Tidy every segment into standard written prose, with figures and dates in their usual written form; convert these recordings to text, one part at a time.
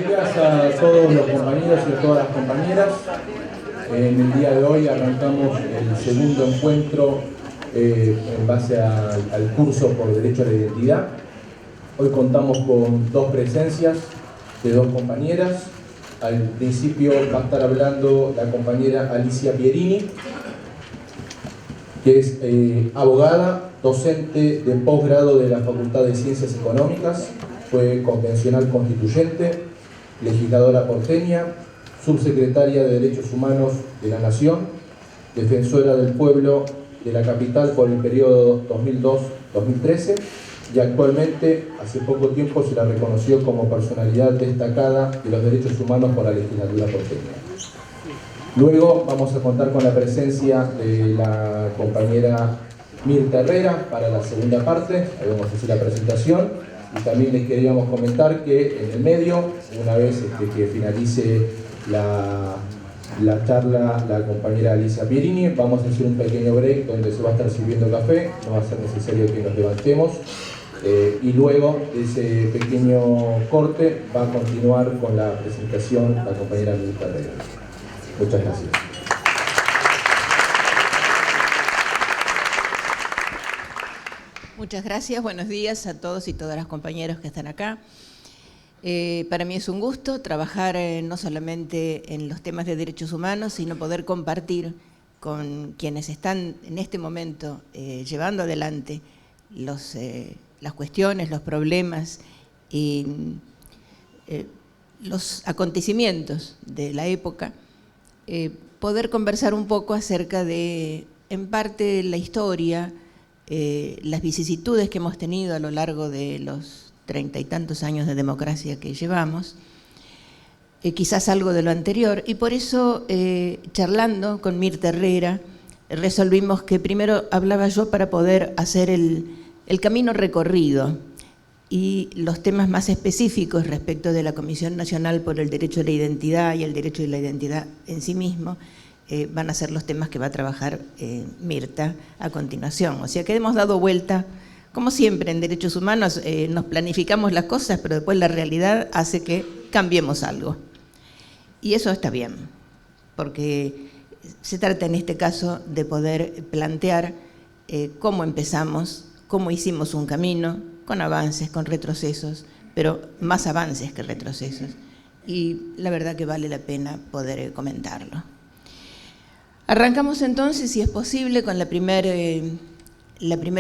días a todos los compañeros y a todas las compañeras. En el día de hoy arrancamos el segundo encuentro en base al curso por Derecho a la Identidad. Hoy contamos con dos presencias de dos compañeras. Al principio va a estar hablando la compañera Alicia Pierini, que es abogada, docente de posgrado de la Facultad de Ciencias Económicas, fue convencional constituyente, legisladora porteña, subsecretaria de Derechos Humanos de la Nación, defensora del pueblo de la capital por el periodo 2002-2013 y actualmente, hace poco tiempo, se la reconoció como personalidad destacada de los derechos humanos por la legislatura porteña. Luego vamos a contar con la presencia de la compañera Mirta Herrera para la segunda parte. Ahí vamos a hacer la presentación. Y también les queríamos comentar que en el medio, una vez que finalice la charla la compañera Alicia Pierini, vamos a hacer un pequeño break donde se va a estar sirviendo café, no va a ser necesario que nos levantemos. Y luego de ese pequeño corte va a continuar con la presentación la compañera Mirta Herrera. Muchas gracias. Muchas gracias, buenos días a todos y todas las compañeros que están acá. Para mí es un gusto trabajar no solamente en los temas de derechos humanos, sino poder compartir con quienes están en este momento llevando adelante las cuestiones, los problemas y los acontecimientos de la época, poder conversar un poco acerca de, en parte, la historia, las vicisitudes que hemos tenido a lo largo de los 30 y tantos años de democracia que llevamos, quizás algo de lo anterior, y por eso, charlando con Mirta Herrera, resolvimos que primero hablaba yo para poder hacer el camino recorrido y los temas más específicos respecto de la Comisión Nacional por el Derecho a la Identidad y el Derecho de la Identidad en sí mismo, van a ser los temas que va a trabajar Mirta a continuación. O sea que hemos dado vuelta, como siempre en derechos humanos, nos planificamos las cosas, pero después la realidad hace que cambiemos algo. Y eso está bien, porque se trata en este caso de poder plantear cómo empezamos, cómo hicimos un camino, con avances, con retrocesos, pero más avances que retrocesos. Y la verdad que vale la pena poder comentarlo. Arrancamos entonces, si es posible, con la primer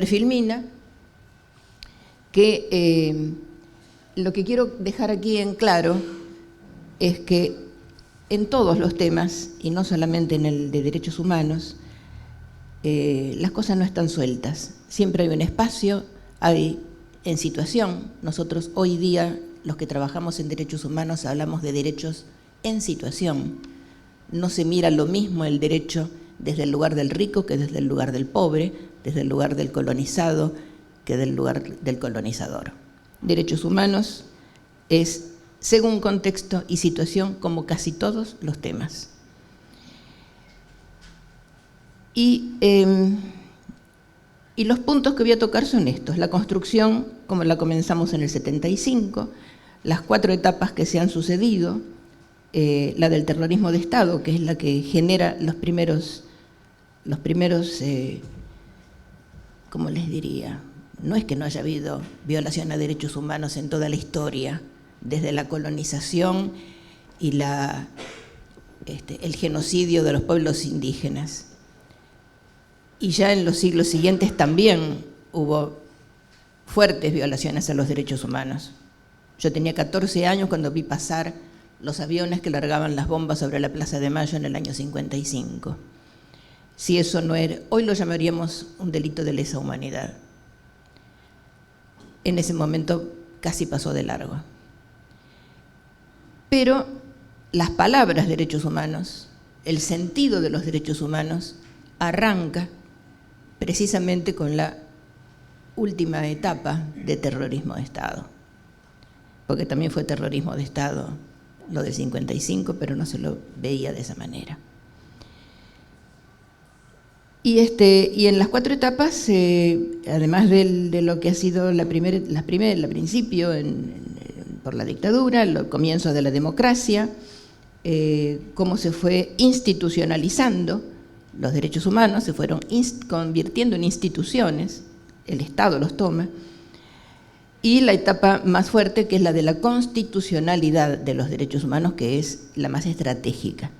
filmina, que lo que quiero dejar aquí en claro es que en todos los temas, y no solamente en el de derechos humanos, las cosas no están sueltas. Siempre hay un espacio, hay en situación. Nosotros hoy día, los que trabajamos en derechos humanos, hablamos de derechos en situación. No se mira lo mismo el derecho desde el lugar del rico que desde el lugar del pobre, desde el lugar del colonizado que del lugar del colonizador. Derechos humanos es según contexto y situación, como casi todos los temas. Y los puntos que voy a tocar son estos: la construcción, como la comenzamos en el 75, las 4 etapas que se han sucedido, la del terrorismo de Estado, que es la que genera los primeros, ¿cómo les diría? No es que no haya habido violación a derechos humanos en toda la historia, desde la colonización y el genocidio de los pueblos indígenas. Y ya en los siglos siguientes también hubo fuertes violaciones a los derechos humanos. Yo tenía 14 años cuando vi pasar los aviones que largaban las bombas sobre la Plaza de Mayo en el año 55. Si eso no era, hoy lo llamaríamos un delito de lesa humanidad. En ese momento casi pasó de largo. Pero las palabras derechos humanos, el sentido de los derechos humanos, arranca precisamente con la última etapa de terrorismo de Estado. Porque también fue terrorismo de Estado lo del 55, pero no se lo veía de esa manera. Y en las 4 etapas, además de lo que ha sido al principio, por la dictadura, el comienzo de la democracia, cómo se fue institucionalizando los derechos humanos, se fueron convirtiendo en instituciones, el Estado los toma, y la etapa más fuerte, que es la de la constitucionalidad de los derechos humanos, que es la más estratégica,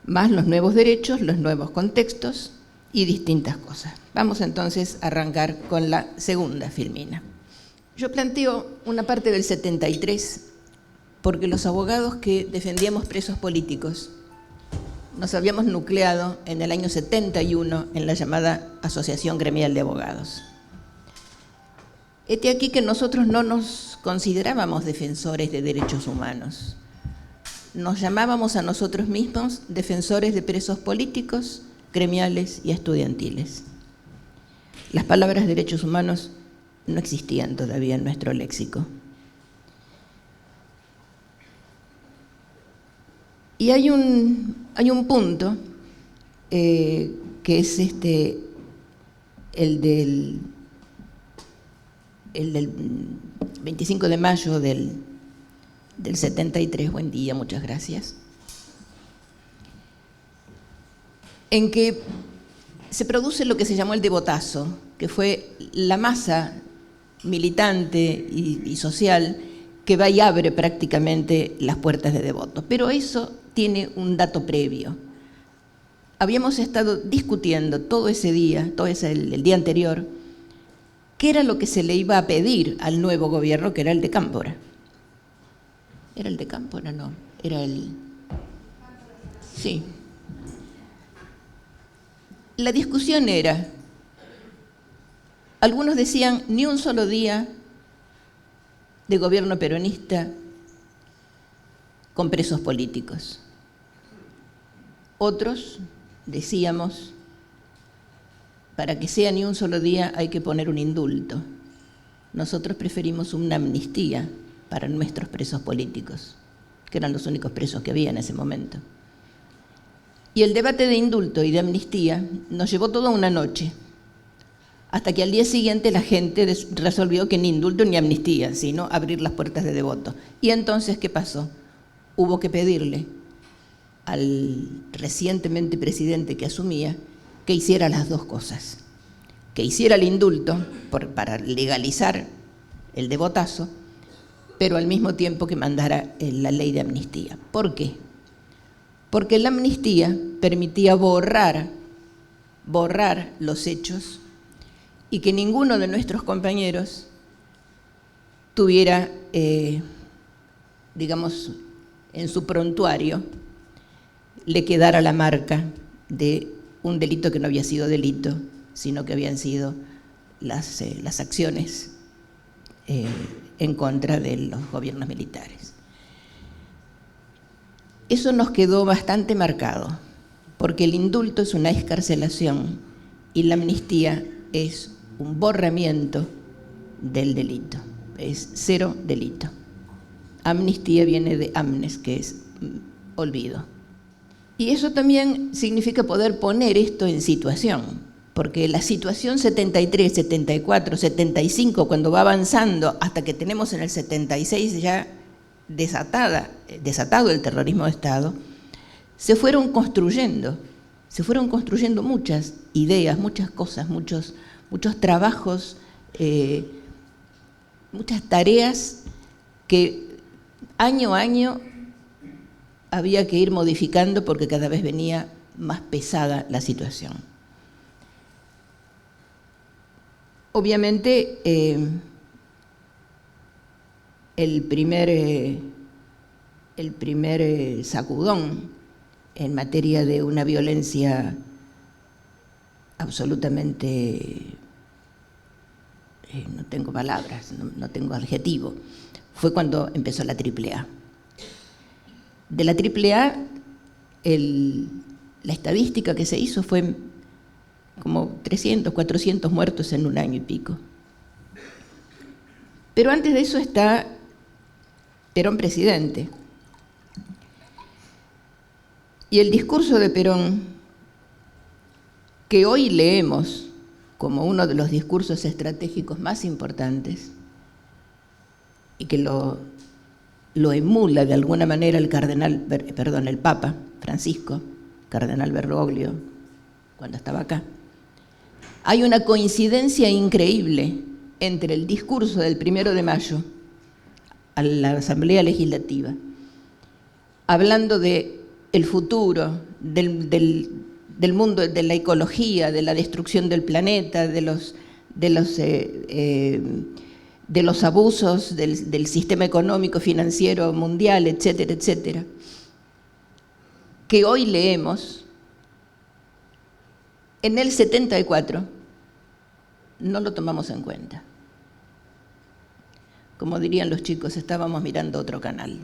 más los nuevos derechos, los nuevos contextos y distintas cosas. Vamos entonces a arrancar con la segunda filmina. Yo planteo una parte del 73 porque los abogados que defendíamos presos políticos nos habíamos nucleado en el año 71 en la llamada Asociación Gremial de Abogados. Hete aquí que nosotros no nos considerábamos defensores de derechos humanos. Nos llamábamos a nosotros mismos defensores de presos políticos, gremiales y estudiantiles. Las palabras derechos humanos no existían todavía en nuestro léxico. Y hay un punto que es el del 25 de mayo del 73, buen día, muchas gracias, en que se produce lo que se llamó el devotazo, que fue la masa militante y social que va y abre prácticamente las puertas de Devoto. Pero eso tiene un dato previo. Habíamos estado discutiendo todo ese día, el día anterior, qué era lo que se le iba a pedir al nuevo gobierno, que era el de Cámpora. ¿Era el de Cámpora? No, era el... Sí. La discusión era, algunos decían, ni un solo día de gobierno peronista con presos políticos. Otros decíamos, para que sea ni un solo día hay que poner un indulto. Nosotros preferimos una amnistía para nuestros presos políticos, que eran los únicos presos que había en ese momento. Y el debate de indulto y de amnistía nos llevó toda una noche, hasta que al día siguiente la gente resolvió que ni indulto ni amnistía, sino abrir las puertas de Devoto. Y entonces, ¿qué pasó? Hubo que pedirle al recientemente presidente que asumía que hiciera las dos cosas, que hiciera el indulto para legalizar el devotazo, pero al mismo tiempo que mandara la ley de amnistía. ¿Por qué? Porque la amnistía permitía borrar los hechos y que ninguno de nuestros compañeros tuviera, digamos, en su prontuario, le quedara la marca de un delito que no había sido delito, sino que habían sido las acciones en contra de los gobiernos militares. Eso nos quedó bastante marcado, porque el indulto es una excarcelación y la amnistía es un borramiento del delito, es cero delito. Amnistía viene de amnes, que es olvido. Y eso también significa poder poner esto en situación, porque la situación 73, 74, 75, cuando va avanzando hasta que tenemos en el 76 ya desatado el terrorismo de Estado, se fueron construyendo muchas ideas, muchas cosas, muchos trabajos, muchas tareas que año a año había que ir modificando porque cada vez venía más pesada la situación. Obviamente, el primer sacudón en materia de una violencia absolutamente, no tengo palabras, no tengo adjetivo, fue cuando empezó la AAA. De la AAA, la estadística que se hizo fue como 300, 400 muertos en un año y pico. Pero antes de eso está Perón presidente. Y el discurso de Perón, que hoy leemos como uno de los discursos estratégicos más importantes, y que lo lo emula de alguna manera el Papa Francisco, cardenal Bergoglio, cuando estaba acá. Hay una coincidencia increíble entre el discurso del 1 de mayo a la Asamblea Legislativa, hablando de el futuro, del mundo, de la ecología, de la destrucción del planeta, de los abusos del sistema económico, financiero, mundial, etcétera, etcétera, que hoy leemos. En el 74 no lo tomamos en cuenta. Como dirían los chicos, estábamos mirando otro canal.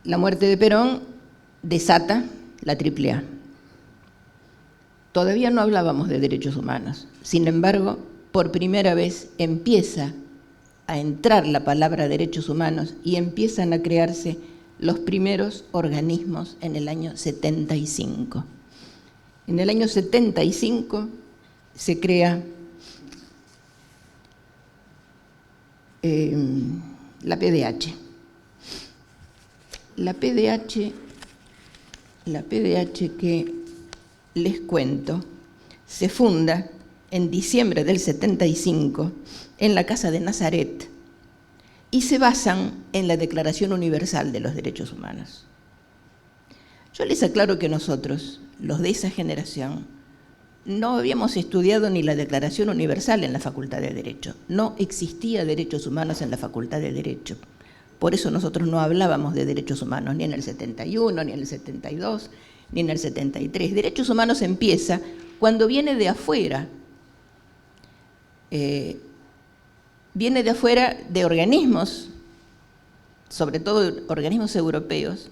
La muerte de Perón desata la AAA. Todavía no hablábamos de derechos humanos. Sin embargo, por primera vez empieza a entrar la palabra derechos humanos y empiezan a crearse los primeros organismos en el año 75. En el año 75 se crea la PDH. La PDH que les cuento, se funda en diciembre del 75 en la Casa de Nazaret y se basan en la Declaración Universal de los Derechos Humanos. Yo les aclaro que nosotros, los de esa generación, no habíamos estudiado ni la Declaración Universal en la Facultad de Derecho. No existía derechos humanos en la Facultad de Derecho. Por eso nosotros no hablábamos de derechos humanos ni en el 71, ni en el 72, ni en el 73. Derechos humanos empieza cuando viene de afuera. Viene de afuera de organismos, sobre todo organismos europeos,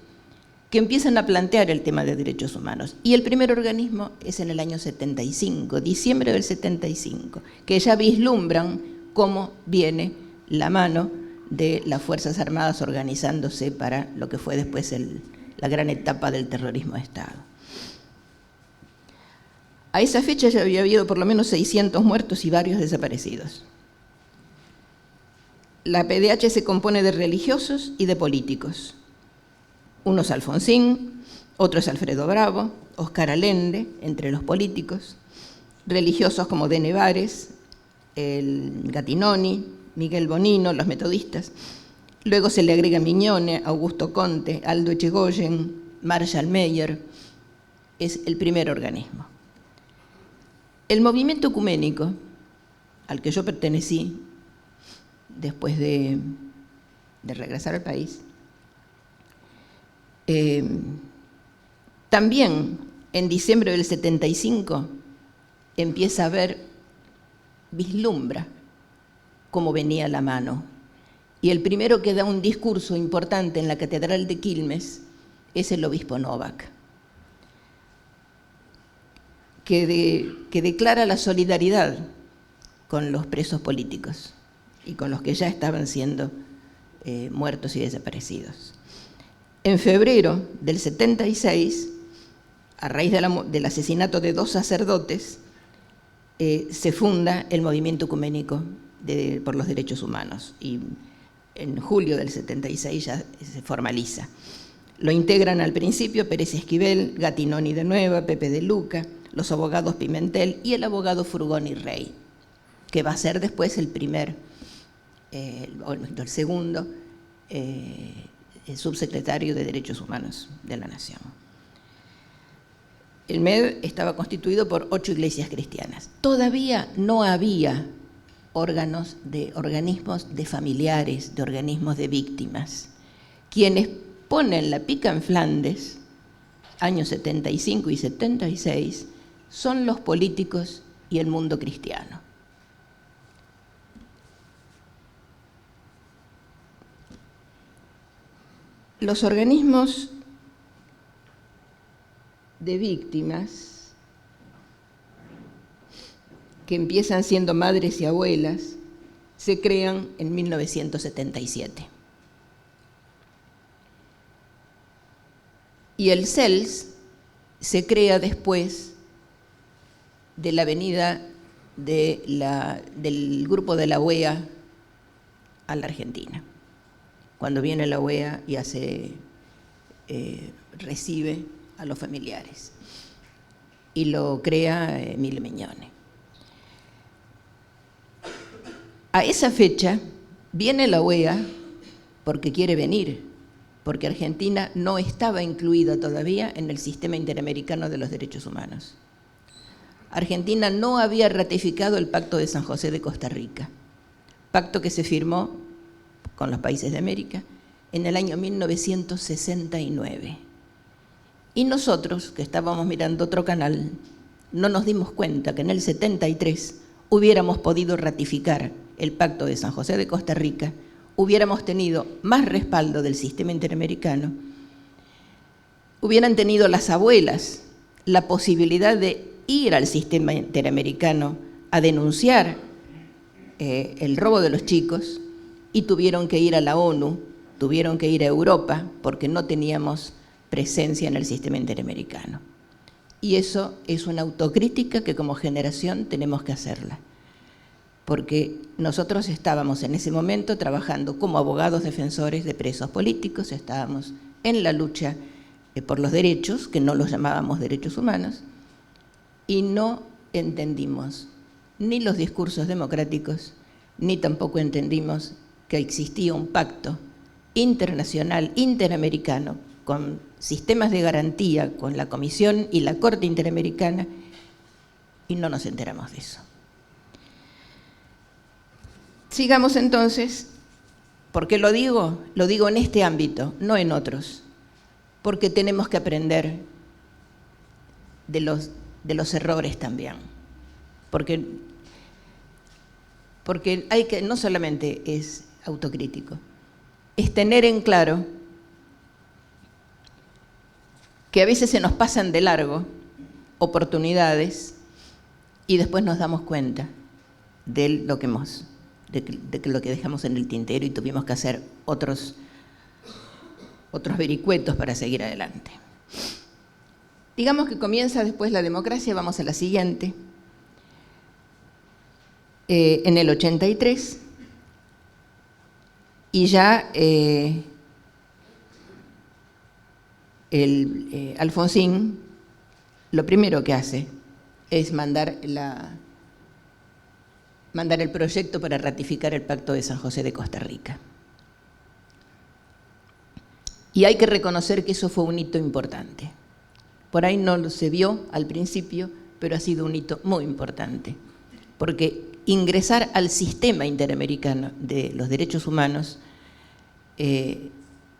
que empiezan a plantear el tema de derechos humanos. Y el primer organismo es en el año 75, diciembre del 75, que ya vislumbran cómo viene la mano de las Fuerzas Armadas organizándose para lo que fue después la gran etapa del terrorismo de Estado. A esa fecha ya había habido por lo menos 600 muertos y varios desaparecidos. La PDH se compone de religiosos y de políticos. Uno es Alfonsín, otro es Alfredo Bravo, Oscar Allende, entre los políticos, religiosos como de Nevares, el Gattinoni, Miguel Bonino, los metodistas. Luego se le agrega Miñone, Augusto Conte, Aldo Echegoyen, Marshall Meyer. Es el primer organismo. El movimiento ecuménico, al que yo pertenecí después de regresar al país, también en diciembre del 75 empieza a ver, vislumbra cómo venía la mano. Y el primero que da un discurso importante en la Catedral de Quilmes es el obispo Novak, que declara la solidaridad con los presos políticos y con los que ya estaban siendo muertos y desaparecidos. En febrero del 76, a raíz del asesinato de 2 sacerdotes, se funda el movimiento ecuménico por los derechos humanos y en julio del 76 ya se formaliza. Lo integran al principio Pérez Esquivel, Gattinoni de Nueva, Pepe de Luca, los abogados Pimentel y el abogado Frugoni Rey, que va a ser después el segundo subsecretario de Derechos Humanos de la Nación. El MED estaba constituido por 8 iglesias cristianas. Todavía no había organismos de familiares, de organismos de víctimas. Quienes ponen la pica en Flandes, años 75 y 76, son los políticos y el mundo cristiano. Los organismos de víctimas, que empiezan siendo madres y abuelas, se crean en 1977. Y el CELS se crea después de la venida del grupo de la OEA a la Argentina. Cuando viene la OEA y recibe a los familiares. Y lo crea Emilio Mignone. A esa fecha viene la OEA porque quiere venir, porque Argentina no estaba incluida todavía en el sistema interamericano de los derechos humanos. Argentina no había ratificado el Pacto de San José de Costa Rica, pacto que se firmó con los países de América en el año 1969. Y nosotros, que estábamos mirando otro canal, no nos dimos cuenta que en el 73 hubiéramos podido ratificar el Pacto de San José de Costa Rica, hubiéramos tenido más respaldo del sistema interamericano, hubieran tenido las abuelas la posibilidad de ir al sistema interamericano a denunciar el robo de los chicos, y tuvieron que ir a la ONU, tuvieron que ir a Europa, porque no teníamos presencia en el sistema interamericano. Y eso es una autocrítica que como generación tenemos que hacerla, porque nosotros estábamos en ese momento trabajando como abogados defensores de presos políticos, estábamos en la lucha por los derechos, que no los llamábamos derechos humanos, y no entendimos ni los discursos democráticos, ni tampoco entendimos que existía un pacto internacional, interamericano, con sistemas de garantía, con la Comisión y la Corte Interamericana, y no nos enteramos de eso. Sigamos entonces, ¿por qué lo digo? Lo digo en este ámbito, no en otros, porque tenemos que aprender de los errores también, porque hay que, no solamente es autocrítico, es tener en claro que a veces se nos pasan de largo oportunidades y después nos damos cuenta de lo que lo que dejamos en el tintero y tuvimos que hacer otros vericuetos para seguir adelante. Digamos que comienza después la democracia, vamos a la siguiente. En el 83, y ya Alfonsín lo primero que hace es mandar el proyecto para ratificar el Pacto de San José de Costa Rica. Y hay que reconocer que eso fue un hito importante. Por ahí no se vio al principio, pero ha sido un hito muy importante, porque ingresar al sistema interamericano de los derechos humanos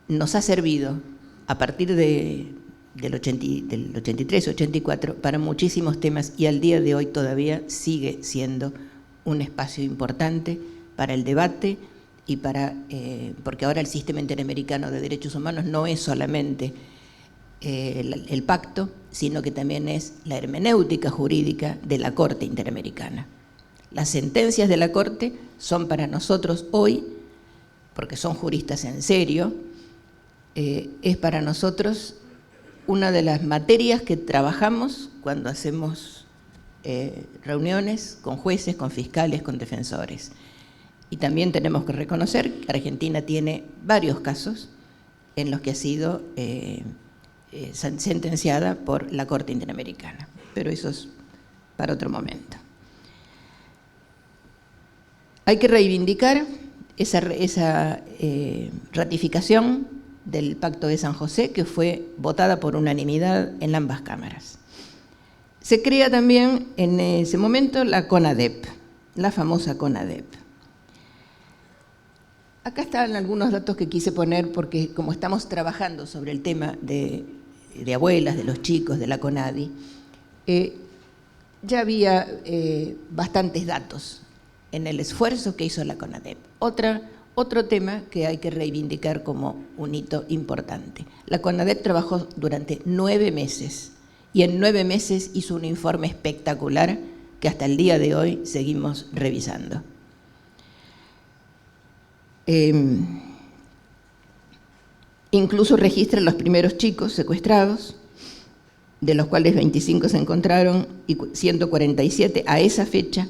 nos ha servido a partir del 83-84 para muchísimos temas, y al día de hoy todavía sigue siendo un espacio importante para el debate y porque ahora el sistema interamericano de derechos humanos no es solamente el pacto, sino que también es la hermenéutica jurídica de la Corte Interamericana. Las sentencias de la Corte son para nosotros hoy, porque son juristas en serio, es para nosotros una de las materias que trabajamos cuando hacemos reuniones con jueces, con fiscales, con defensores. Y también tenemos que reconocer que Argentina tiene varios casos en los que ha sido sentenciada por la Corte Interamericana, pero eso es para otro momento. Hay que reivindicar esa ratificación del Pacto de San José, que fue votada por unanimidad en ambas cámaras. Se crea también en ese momento la CONADEP, la famosa CONADEP. Acá están algunos datos que quise poner porque como estamos trabajando sobre el tema de abuelas, de los chicos, de la CONADI, ya había bastantes datos en el esfuerzo que hizo la CONADEP. Otro tema que hay que reivindicar como un hito importante. La CONADEP trabajó durante 9 meses y en 9 meses hizo un informe espectacular que hasta el día de hoy seguimos revisando. Incluso registra los primeros chicos secuestrados, de los cuales 25 se encontraron y 147 a esa fecha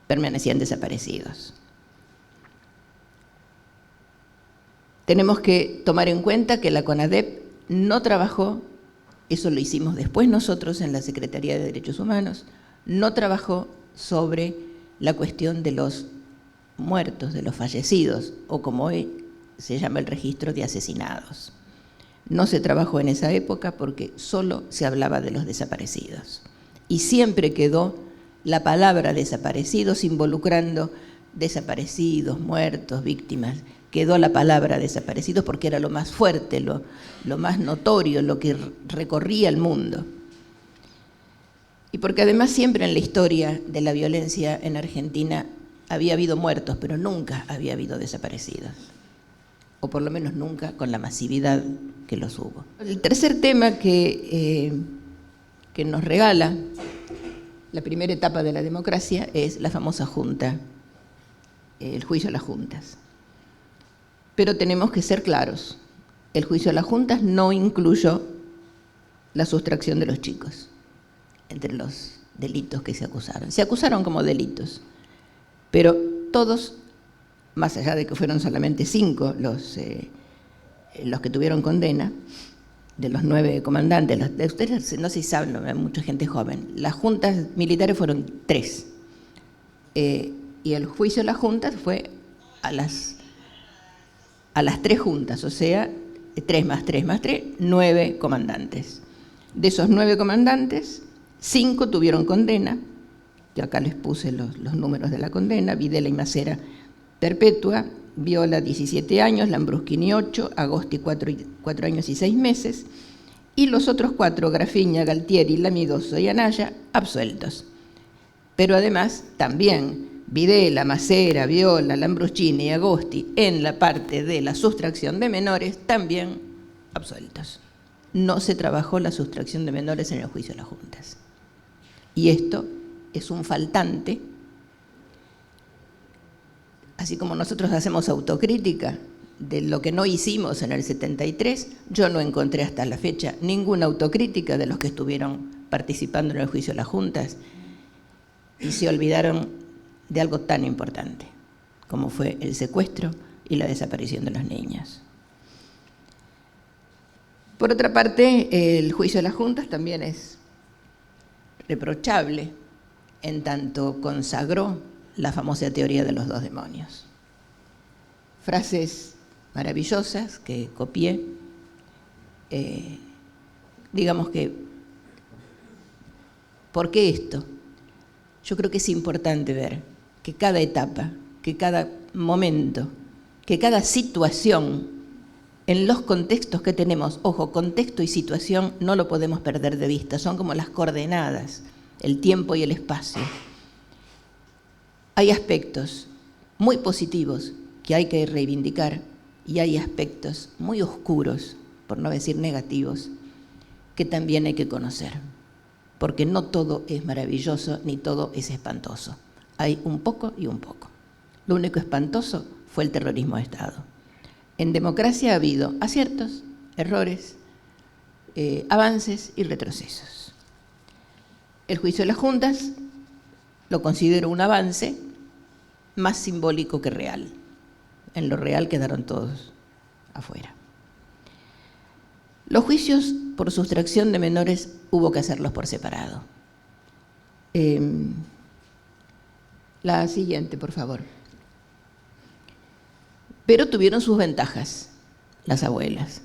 permanecían desaparecidos. Tenemos que tomar en cuenta que la CONADEP no trabajó, eso lo hicimos después nosotros en la Secretaría de Derechos Humanos, no trabajó sobre la cuestión de los muertos, de los fallecidos, o como hoy se llama el registro de asesinados. No se trabajó en esa época porque solo se hablaba de los desaparecidos. Y siempre quedó la palabra desaparecidos involucrando desaparecidos, muertos, víctimas. Quedó la palabra desaparecidos porque era lo más fuerte, lo más notorio, lo que recorría el mundo. Y porque además siempre en la historia de la violencia en Argentina había habido muertos, pero nunca había habido desaparecidos. O por lo menos nunca con la masividad que los hubo. El tercer tema que nos regala la primera etapa de la democracia es la famosa junta, el juicio a las juntas. Pero tenemos que ser claros, el juicio a las juntas no incluyó la sustracción de los chicos entre los delitos que se acusaron. Se acusaron como delitos, pero todos, más allá de que fueron solamente 5 los que tuvieron condena, de los 9 comandantes, de ustedes no sé si saben, hay mucha gente joven, las juntas militares fueron 3, y el juicio a las juntas fue a las 3 juntas, o sea, 3 más 3 más 3, 9 comandantes. De esos 9 comandantes, 5 tuvieron condena, yo acá les puse los números de la condena: Videla y Macera perpetua, Viola 17 años, Lambruschini 8, Agosti 4 años y 6 meses, y los otros 4, Grafiña, Galtieri, Lamidoso y Anaya, absueltos. Pero además también Videla, Macera, Viola, Lambruschini y Agosti, en la parte de la sustracción de menores, también absueltos. No se trabajó la sustracción de menores en el juicio a las juntas. Y esto es un faltante. Así como nosotros hacemos autocrítica de lo que no hicimos en el 73, yo no encontré hasta la fecha ninguna autocrítica de los que estuvieron participando en el juicio a las juntas y se olvidaron de algo tan importante como fue el secuestro y la desaparición de los niños. Por otra parte, el juicio a las juntas también es reprochable en tanto consagró la famosa teoría de los 2 demonios. Frases maravillosas que copié, digamos que, ¿por qué esto? Yo creo que es importante ver que cada etapa, que cada momento, que cada situación, en los contextos que tenemos, ojo, contexto y situación no lo podemos perder de vista, son como las coordenadas, el tiempo y el espacio. Hay aspectos muy positivos que hay que reivindicar y hay aspectos muy oscuros, por no decir negativos, que también hay que conocer, porque no todo es maravilloso ni todo es espantoso. Hay un poco y un poco. Lo único espantoso fue el terrorismo de Estado. En democracia ha habido aciertos, errores, avances y retrocesos. El juicio de las juntas lo considero un avance más simbólico que real. En lo real quedaron todos afuera. Los juicios por sustracción de menores hubo que hacerlos por separado. La siguiente, por favor. Pero tuvieron sus ventajas, las abuelas.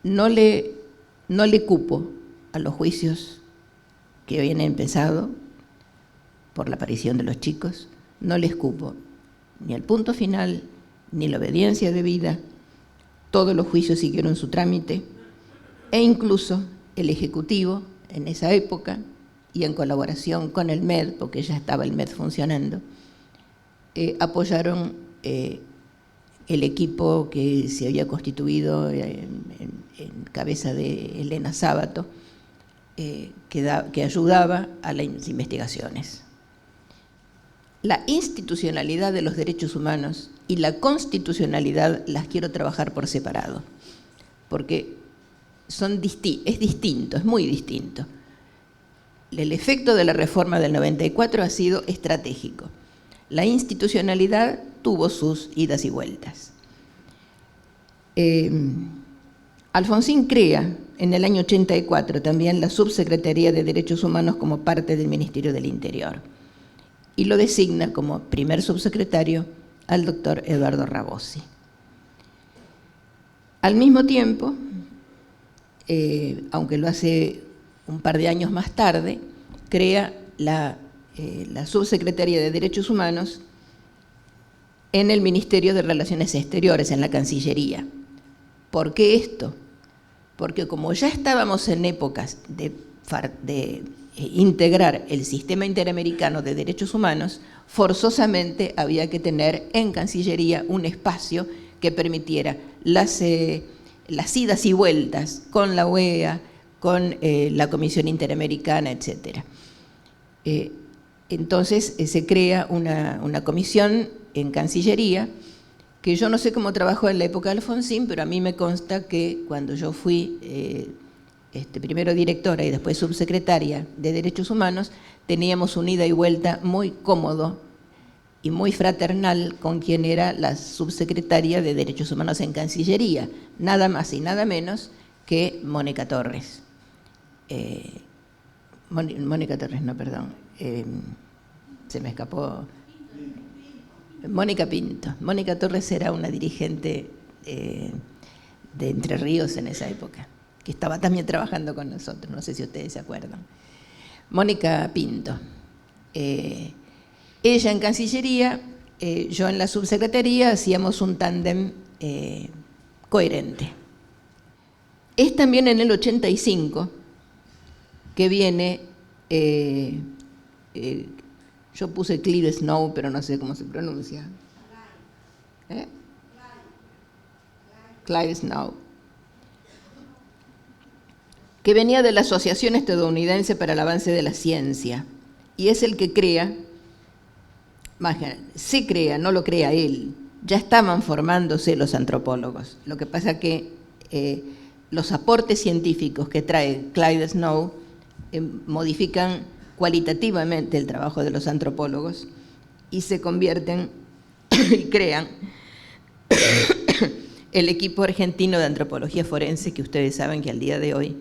No le cupo a los juicios que habían empezado por la aparición de los chicos, no les cupo ni el punto final, ni la obediencia debida. Todos los juicios siguieron su trámite e incluso el Ejecutivo en esa época y en colaboración con el MED, porque ya estaba el MED funcionando, apoyaron el equipo que se había constituido en cabeza de Elena Sábato, que ayudaba a las investigaciones. La institucionalidad de los derechos humanos y la constitucionalidad las quiero trabajar por separado, porque es distinto, es muy distinto. el efecto de la reforma del 94 ha sido estratégico. La institucionalidad tuvo sus idas y vueltas. Alfonsín crea en el año 84 también la Subsecretaría de Derechos Humanos como parte del Ministerio del Interior y lo designa como primer subsecretario al doctor Eduardo Rabosi. Al mismo tiempo, aunque lo hace un par de años más tarde, crea la Subsecretaría de Derechos Humanos en el Ministerio de Relaciones Exteriores, en la Cancillería. ¿Por qué esto? Porque como ya estábamos en épocas de integrar el sistema interamericano de derechos humanos, forzosamente había que tener en Cancillería un espacio que permitiera las idas y vueltas con la OEA, con la Comisión Interamericana, etc. Entonces se crea una comisión en Cancillería, que yo no sé cómo trabajó en la época de Alfonsín, pero a mí me consta que cuando yo fui primero directora y después subsecretaria de Derechos Humanos, teníamos un ida y vuelta muy cómodo y muy fraternal con quien era la subsecretaria de Derechos Humanos en Cancillería, nada más y nada menos que Mónica Torres. Mónica Torres, no, perdón, se me escapó. Mónica Pinto. Mónica Torres era una dirigente de Entre Ríos en esa época, que estaba también trabajando con nosotros, no sé si ustedes se acuerdan. Mónica Pinto. Ella en Cancillería, yo en la subsecretaría, hacíamos un tándem coherente. Es también en el 85 que viene, yo puse Clive Snow, pero no sé cómo se pronuncia. Clive Snow, que venía de la Asociación Estadounidense para el Avance de la Ciencia, y es el que crea, se crea, no lo crea él, ya estaban formándose los antropólogos. Lo que pasa que los aportes científicos que trae Clive Snow modifican cualitativamente el trabajo de los antropólogos y se convierten y crean el equipo argentino de antropología forense, que ustedes saben que al día de hoy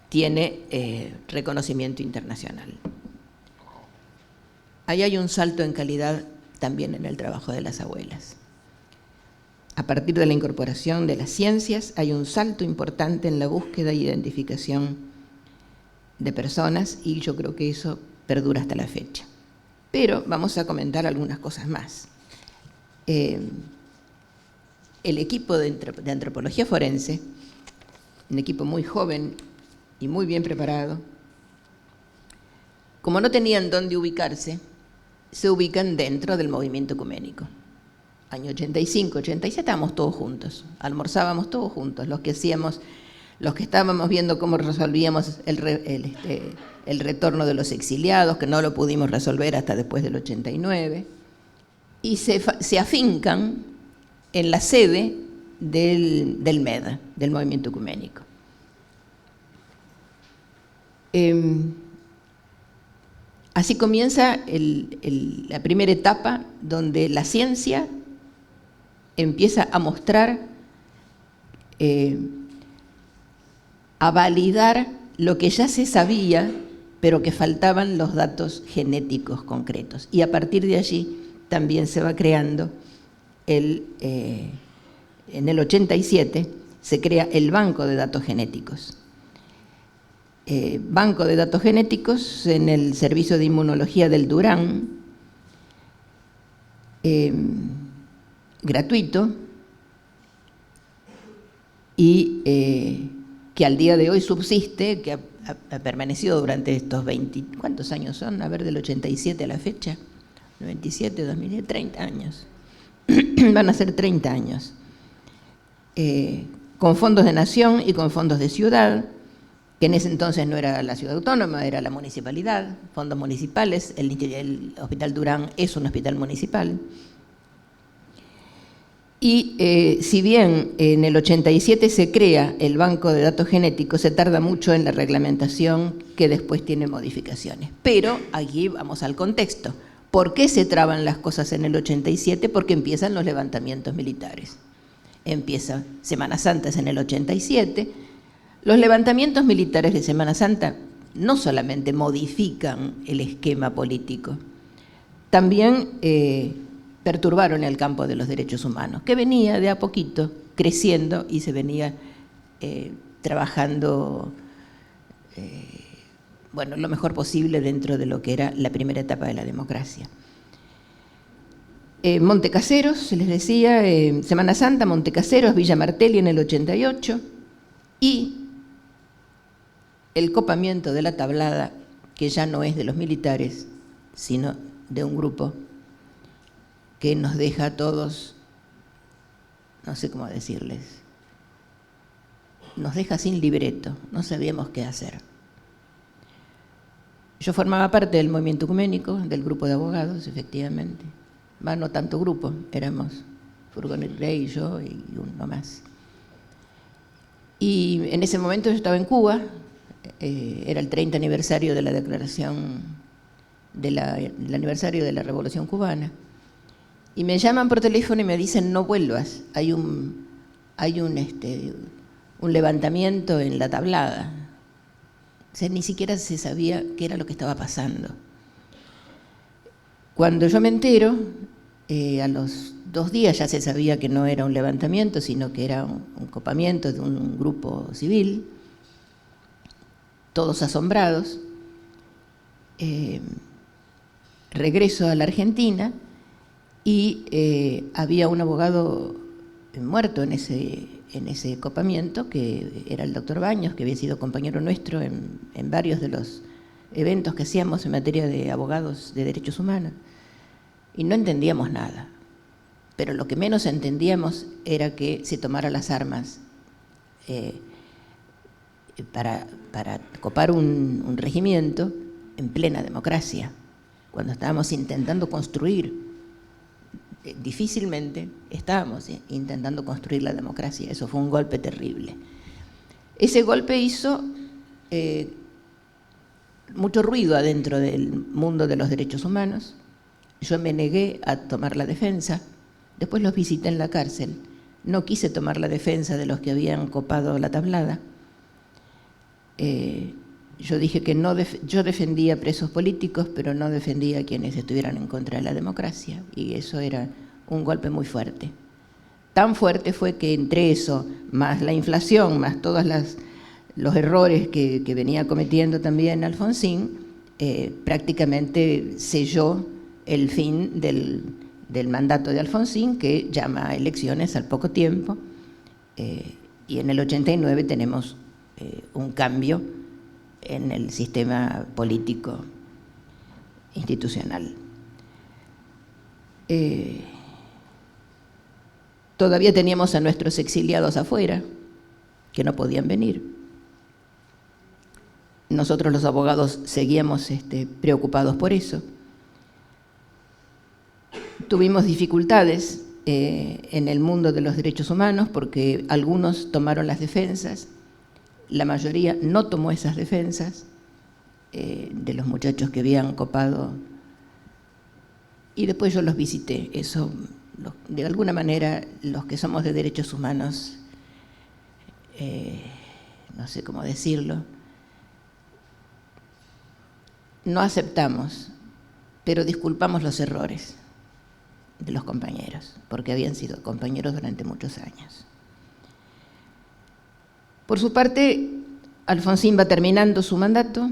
tiene reconocimiento internacional. Ahí hay un salto en calidad también en el trabajo de las abuelas. A partir de la incorporación de las ciencias hay un salto importante en la búsqueda e identificación de personas, y yo creo que eso perdura hasta la fecha. Pero vamos a comentar algunas cosas más. El equipo de antropología forense, un equipo muy joven y muy bien preparado, como no tenían dónde ubicarse, se ubican dentro del movimiento ecuménico. Año 85, 86, estábamos todos juntos, almorzábamos todos juntos, los que estábamos viendo cómo resolvíamos el retorno de los exiliados, que no lo pudimos resolver hasta después del 89, y se afincan en la sede del MED, del Movimiento Ecuménico. Así comienza la primera etapa, donde la ciencia empieza a mostrar, a validar lo que ya se sabía, pero que faltaban los datos genéticos concretos. Y a partir de allí también se va creando, en el 87, se crea el Banco de Datos Genéticos. Banco de Datos Genéticos en el Servicio de Inmunología del Durán, gratuito, y que al día de hoy subsiste, que ha permanecido durante estos 20, ¿cuántos años son? A ver, del 87 a la fecha, 97, 2010, 30 años. Van a ser 30 años. Con fondos de nación y con fondos de ciudad, que en ese entonces no era la ciudad autónoma, era la municipalidad, fondos municipales. El Hospital Durán es un hospital municipal. Y si bien en el 87 se crea el Banco de Datos Genéticos, se tarda mucho en la reglamentación que después tiene modificaciones. Pero aquí vamos al contexto. ¿Por qué se traban las cosas en el 87? Porque empiezan los levantamientos militares. Empieza Semana Santa es en el 87. Los levantamientos militares de Semana Santa no solamente modifican el esquema político, también perturbaron el campo de los derechos humanos, que venía de a poquito creciendo y se venía trabajando bueno, lo mejor posible dentro de lo que era la primera etapa de la democracia. Montecaseros, se les decía, Semana Santa, Montecaseros, Villa Martelli en el 88, y el copamiento de la Tablada, que ya no es de los militares, sino de un grupo que nos deja a todos, no sé cómo decirles, nos deja sin libreto, no sabíamos qué hacer. Yo formaba parte del movimiento ecuménico, del grupo de abogados, efectivamente. No tanto grupo, éramos Furgón y Rey, yo y uno más. Y en ese momento yo estaba en Cuba, era el 30 aniversario de la declaración, el aniversario de la Revolución Cubana. Y me llaman por teléfono y me dicen, no vuelvas, hay un levantamiento en la Tablada. O sea, ni siquiera se sabía qué era lo que estaba pasando. Cuando yo me entero, a los 2 días ya se sabía que no era un levantamiento, sino que era un copamiento de un grupo civil, todos asombrados. Regreso a la Argentina y había un abogado muerto en ese copamiento, que era el doctor Baños, que había sido compañero nuestro en varios de los eventos que hacíamos en materia de abogados de derechos humanos, y no entendíamos nada. Pero lo que menos entendíamos era que se tomara las armas para copar un regimiento en plena democracia, cuando estábamos intentando construir. Difícilmente estábamos intentando construir la democracia. Eso fue un golpe terrible. Ese golpe hizo mucho ruido adentro del mundo de los derechos humanos. Yo me negué a tomar la defensa. Después los visité en la cárcel. No quise tomar la defensa de los que habían copado la Tablada. Yo dije que yo defendía presos políticos, pero no defendía a quienes estuvieran en contra de la democracia, y eso era un golpe muy fuerte. Tan fuerte fue que entre eso, más la inflación, más todos los errores que venía cometiendo también Alfonsín, prácticamente selló el fin del mandato de Alfonsín, que llama a elecciones al poco tiempo, y en el 89 tenemos un cambio en el sistema político institucional. Todavía teníamos a nuestros exiliados afuera, que no podían venir. Nosotros los abogados seguíamos preocupados por eso. Tuvimos dificultades en el mundo de los derechos humanos, porque algunos tomaron las defensas, la mayoría no tomó esas defensas de los muchachos que habían copado, y después yo los visité. Eso, de alguna manera, los que somos de derechos humanos, no sé cómo decirlo, no aceptamos, pero disculpamos los errores de los compañeros, porque habían sido compañeros durante muchos años. Por su parte, Alfonsín va terminando su mandato,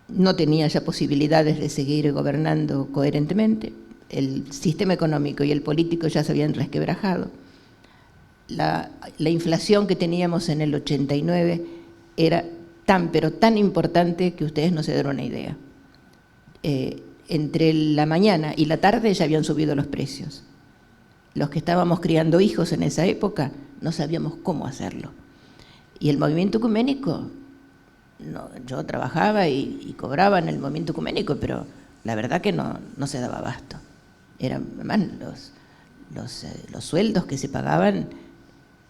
no tenía ya posibilidades de seguir gobernando coherentemente, el sistema económico y el político ya se habían resquebrajado, la inflación que teníamos en el 89 era pero tan importante que ustedes no se dan una idea. Entre la mañana y la tarde ya habían subido los precios. Los que estábamos criando hijos en esa época no sabíamos cómo hacerlo. Y el movimiento ecuménico, yo trabajaba y cobraba en el movimiento ecuménico, pero la verdad que no se daba abasto. Además, los sueldos que se pagaban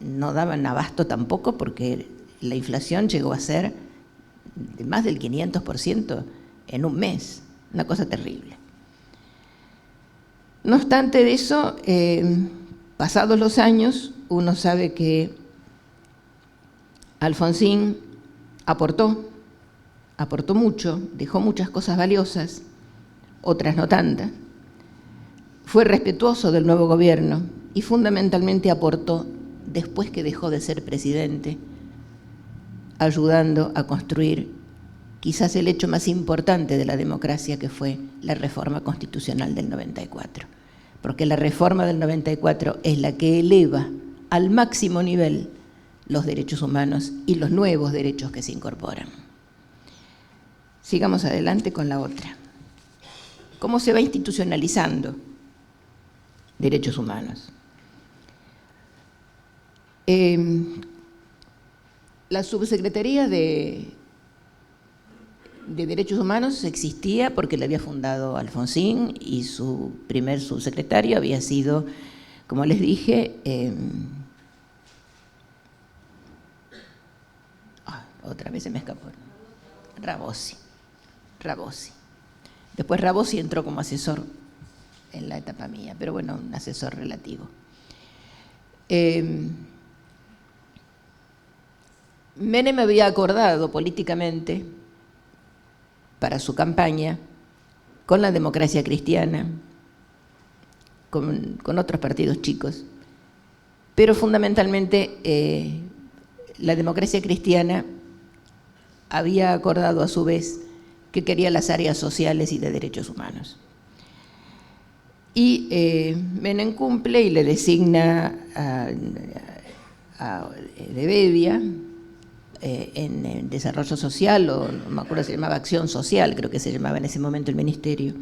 no daban abasto tampoco, porque la inflación llegó a ser de más del 500% en un mes, una cosa terrible. No obstante de eso, pasados los años, uno sabe que Alfonsín aportó mucho, dejó muchas cosas valiosas, otras no tantas, fue respetuoso del nuevo gobierno y fundamentalmente aportó después que dejó de ser presidente, ayudando a construir quizás el hecho más importante de la democracia, que fue la reforma constitucional del 94. Porque la reforma del 94 es la que eleva al máximo nivel los derechos humanos y los nuevos derechos que se incorporan. Sigamos adelante con la otra. ¿Cómo se va institucionalizando derechos humanos? La Subsecretaría de Derechos Humanos existía porque la había fundado Alfonsín, y su primer subsecretario había sido, como les dije, otra vez se me escapó, Rabosi. Después Rabosi entró como asesor en la etapa mía, pero bueno, un asesor relativo. Menem había acordado políticamente para su campaña con la Democracia Cristiana, con otros partidos chicos, pero fundamentalmente la Democracia Cristiana había acordado a su vez que quería las áreas sociales y de derechos humanos. Y Menem cumple y le designa a de Bedia en desarrollo social, o no me acuerdo si se llamaba acción social, creo que se llamaba en ese momento el ministerio,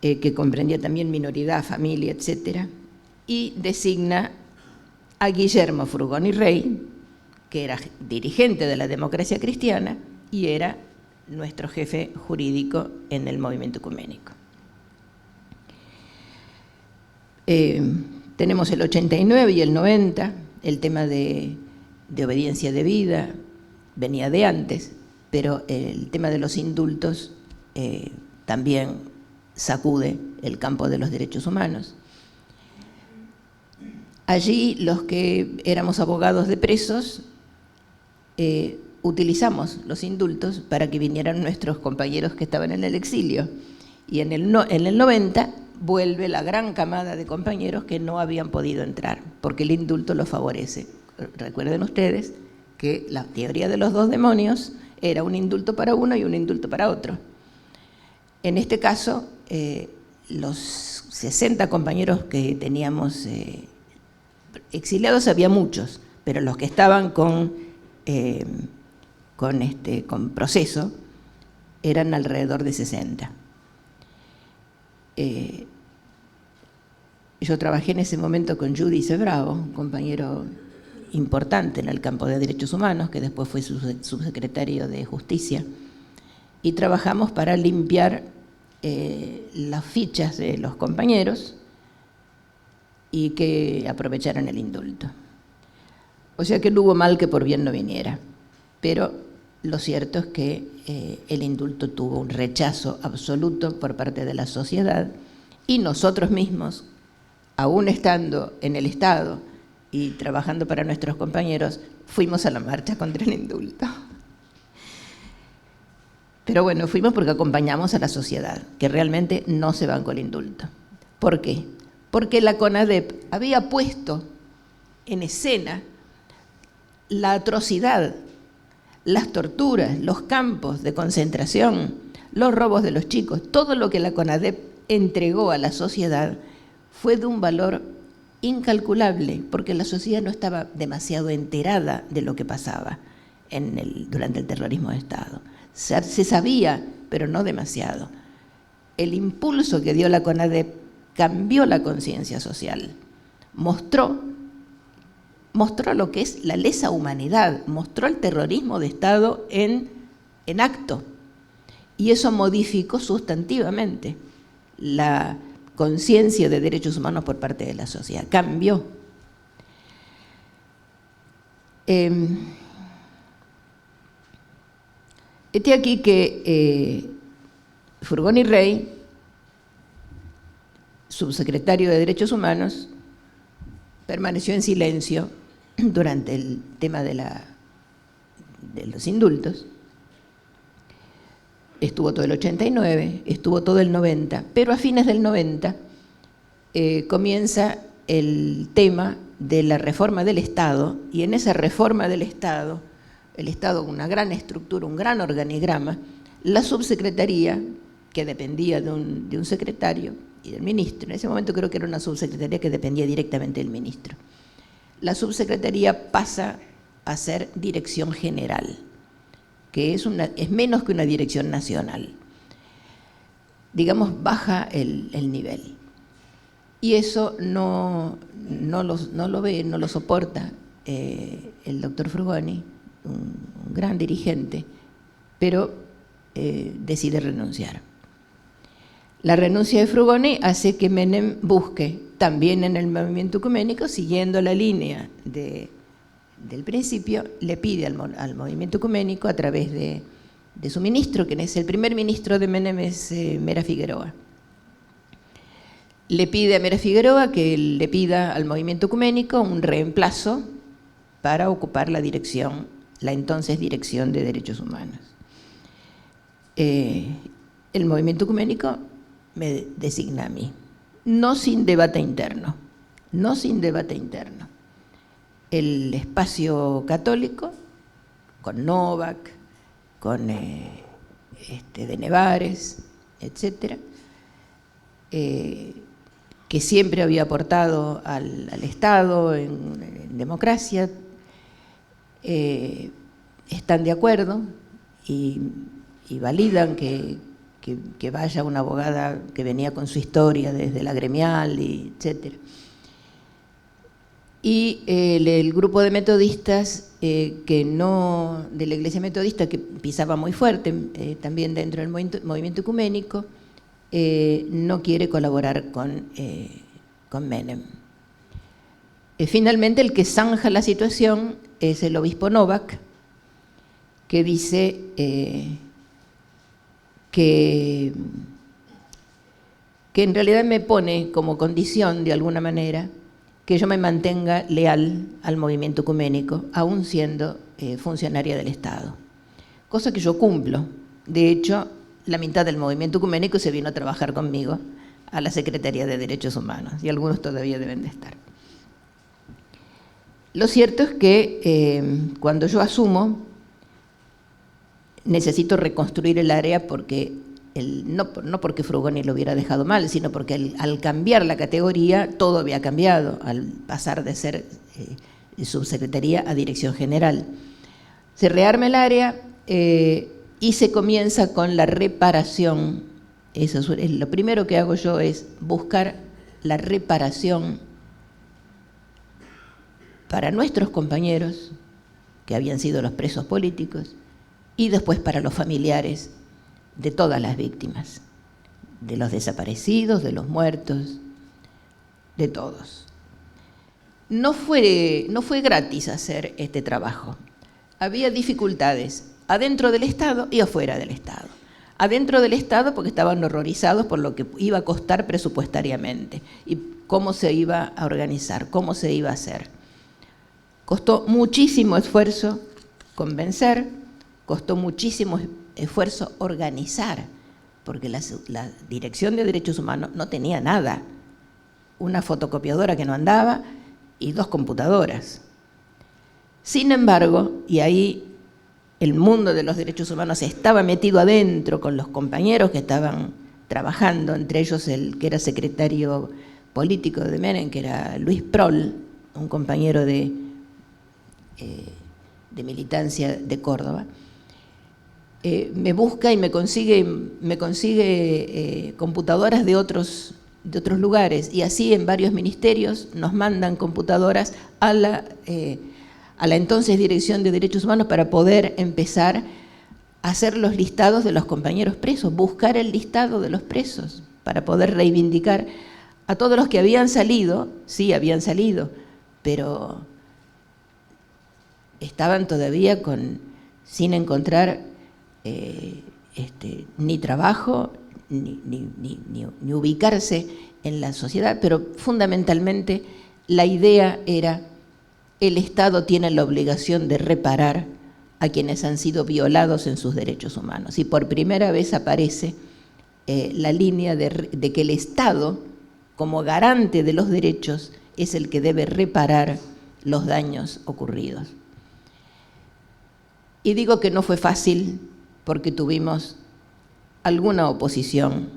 que comprendía también minoridad, familia, etcétera, y designa a Guillermo Frugoni Rey, que era dirigente de la Democracia Cristiana y era nuestro jefe jurídico en el movimiento ecuménico. Tenemos el 89 y el 90, el tema de obediencia debida venía de antes, pero el tema de los indultos también sacude el campo de los derechos humanos. Allí los que éramos abogados de presos utilizamos los indultos para que vinieran nuestros compañeros que estaban en el exilio, y en el 90 vuelve la gran camada de compañeros que no habían podido entrar, porque el indulto los favorece. Recuerden ustedes que la teoría de los dos demonios era un indulto para uno y un indulto para otro. En este caso, los 60 compañeros que teníamos exiliados, había muchos, pero los que estaban con proceso eran alrededor de 60. Yo trabajé en ese momento con Giudice Bravo, un compañero importante en el campo de derechos humanos, que después fue subsecretario de Justicia, y trabajamos para limpiar las fichas de los compañeros y que aprovecharan el indulto. O sea que no hubo mal que por bien no viniera, pero lo cierto es que el indulto tuvo un rechazo absoluto por parte de la sociedad, y nosotros mismos, aún estando en el Estado y trabajando para nuestros compañeros, fuimos a la marcha contra el indulto. Pero bueno, fuimos porque acompañamos a la sociedad, que realmente no se bancó el indulto. ¿Por qué? Porque la CONADEP había puesto en escena la atrocidad, las torturas, los campos de concentración, los robos de los chicos, todo lo que la CONADEP entregó a la sociedad fue de un valor incalculable, porque la sociedad no estaba demasiado enterada de lo que pasaba durante el terrorismo de Estado. Se sabía, pero no demasiado. El impulso que dio la CONADEP cambió la conciencia social, mostró lo que es la lesa humanidad, mostró el terrorismo de Estado en acto, y eso modificó sustantivamente la conciencia de derechos humanos por parte de la sociedad. Cambió. Este aquí que Frugoni Rey, subsecretario de Derechos Humanos, permaneció en silencio durante el tema de los indultos. Estuvo todo el 89, estuvo todo el 90, pero a fines del 90 comienza el tema de la reforma del Estado, y en esa reforma del Estado, el Estado con una gran estructura, un gran organigrama, la subsecretaría, que dependía de un secretario y del ministro, en ese momento creo que era una subsecretaría que dependía directamente del ministro, la subsecretaría pasa a ser dirección general, que es menos que una dirección nacional. Digamos, baja el nivel. Y eso no lo ve, no lo soporta el doctor Frugoni, un gran dirigente, pero decide renunciar. La renuncia de Frugoni hace que Menem busque, también en el movimiento ecuménico, siguiendo la línea del principio, le pide al movimiento ecuménico, a través de su ministro, que es el primer ministro de Menem, es Mera Figueroa. Le pide a Mera Figueroa que le pida al movimiento ecuménico un reemplazo para ocupar la entonces Dirección de Derechos Humanos. El movimiento ecuménico me designa a mí, no sin debate interno, no sin debate interno. El espacio católico, con Novak, con de Nevares, etcétera, que siempre había aportado al Estado en democracia, están de acuerdo y validan que vaya una abogada que venía con su historia desde la gremial, etcétera. Y el grupo de metodistas, de la Iglesia Metodista, que pisaba muy fuerte también dentro del movimiento ecuménico, no quiere colaborar con Menem. Finalmente, el que zanja la situación es el obispo Novak, que dice que en realidad me pone como condición, de alguna manera, que yo me mantenga leal al movimiento ecuménico, aún siendo funcionaria del Estado. Cosa que yo cumplo. De hecho, la mitad del movimiento ecuménico se vino a trabajar conmigo a la Secretaría de Derechos Humanos, y algunos todavía deben de estar. Lo cierto es que cuando yo asumo, necesito reconstruir el área porque no porque Frugoni lo hubiera dejado mal, sino porque al cambiar la categoría todo había cambiado, al pasar de ser subsecretaría a dirección general. Se rearma el área y se comienza con la reparación. Eso es lo primero que hago yo, es buscar la reparación para nuestros compañeros que habían sido los presos políticos, y después para los familiares de todas las víctimas, de los desaparecidos, de los muertos, de todos. No fue gratis hacer este trabajo. Había dificultades adentro del Estado y afuera del Estado. Adentro del Estado porque estaban horrorizados por lo que iba a costar presupuestariamente y cómo se iba a organizar, cómo se iba a hacer. Costó muchísimo esfuerzo convencer, costó muchísimo esfuerzo organizar, porque la Dirección de Derechos Humanos no tenía nada, una fotocopiadora que no andaba y 2 computadoras. Sin embargo, y ahí el mundo de los derechos humanos estaba metido adentro con los compañeros que estaban trabajando, entre ellos el que era secretario político de Menem, que era Luis Prol, un compañero de militancia de Córdoba. Me busca y me consigue computadoras de otros lugares, y así en varios ministerios nos mandan computadoras a la entonces Dirección de Derechos Humanos para poder empezar a hacer los listados de los compañeros presos, buscar el listado de los presos, para poder reivindicar a todos los que habían salido, sí, habían salido, pero estaban todavía sin encontrar ni trabajo, ni ubicarse en la sociedad, pero fundamentalmente la idea era: el Estado tiene la obligación de reparar a quienes han sido violados en sus derechos humanos. Y por primera vez aparece la línea de que el Estado, como garante de los derechos, es el que debe reparar los daños ocurridos. Y digo que no fue fácil porque tuvimos alguna oposición,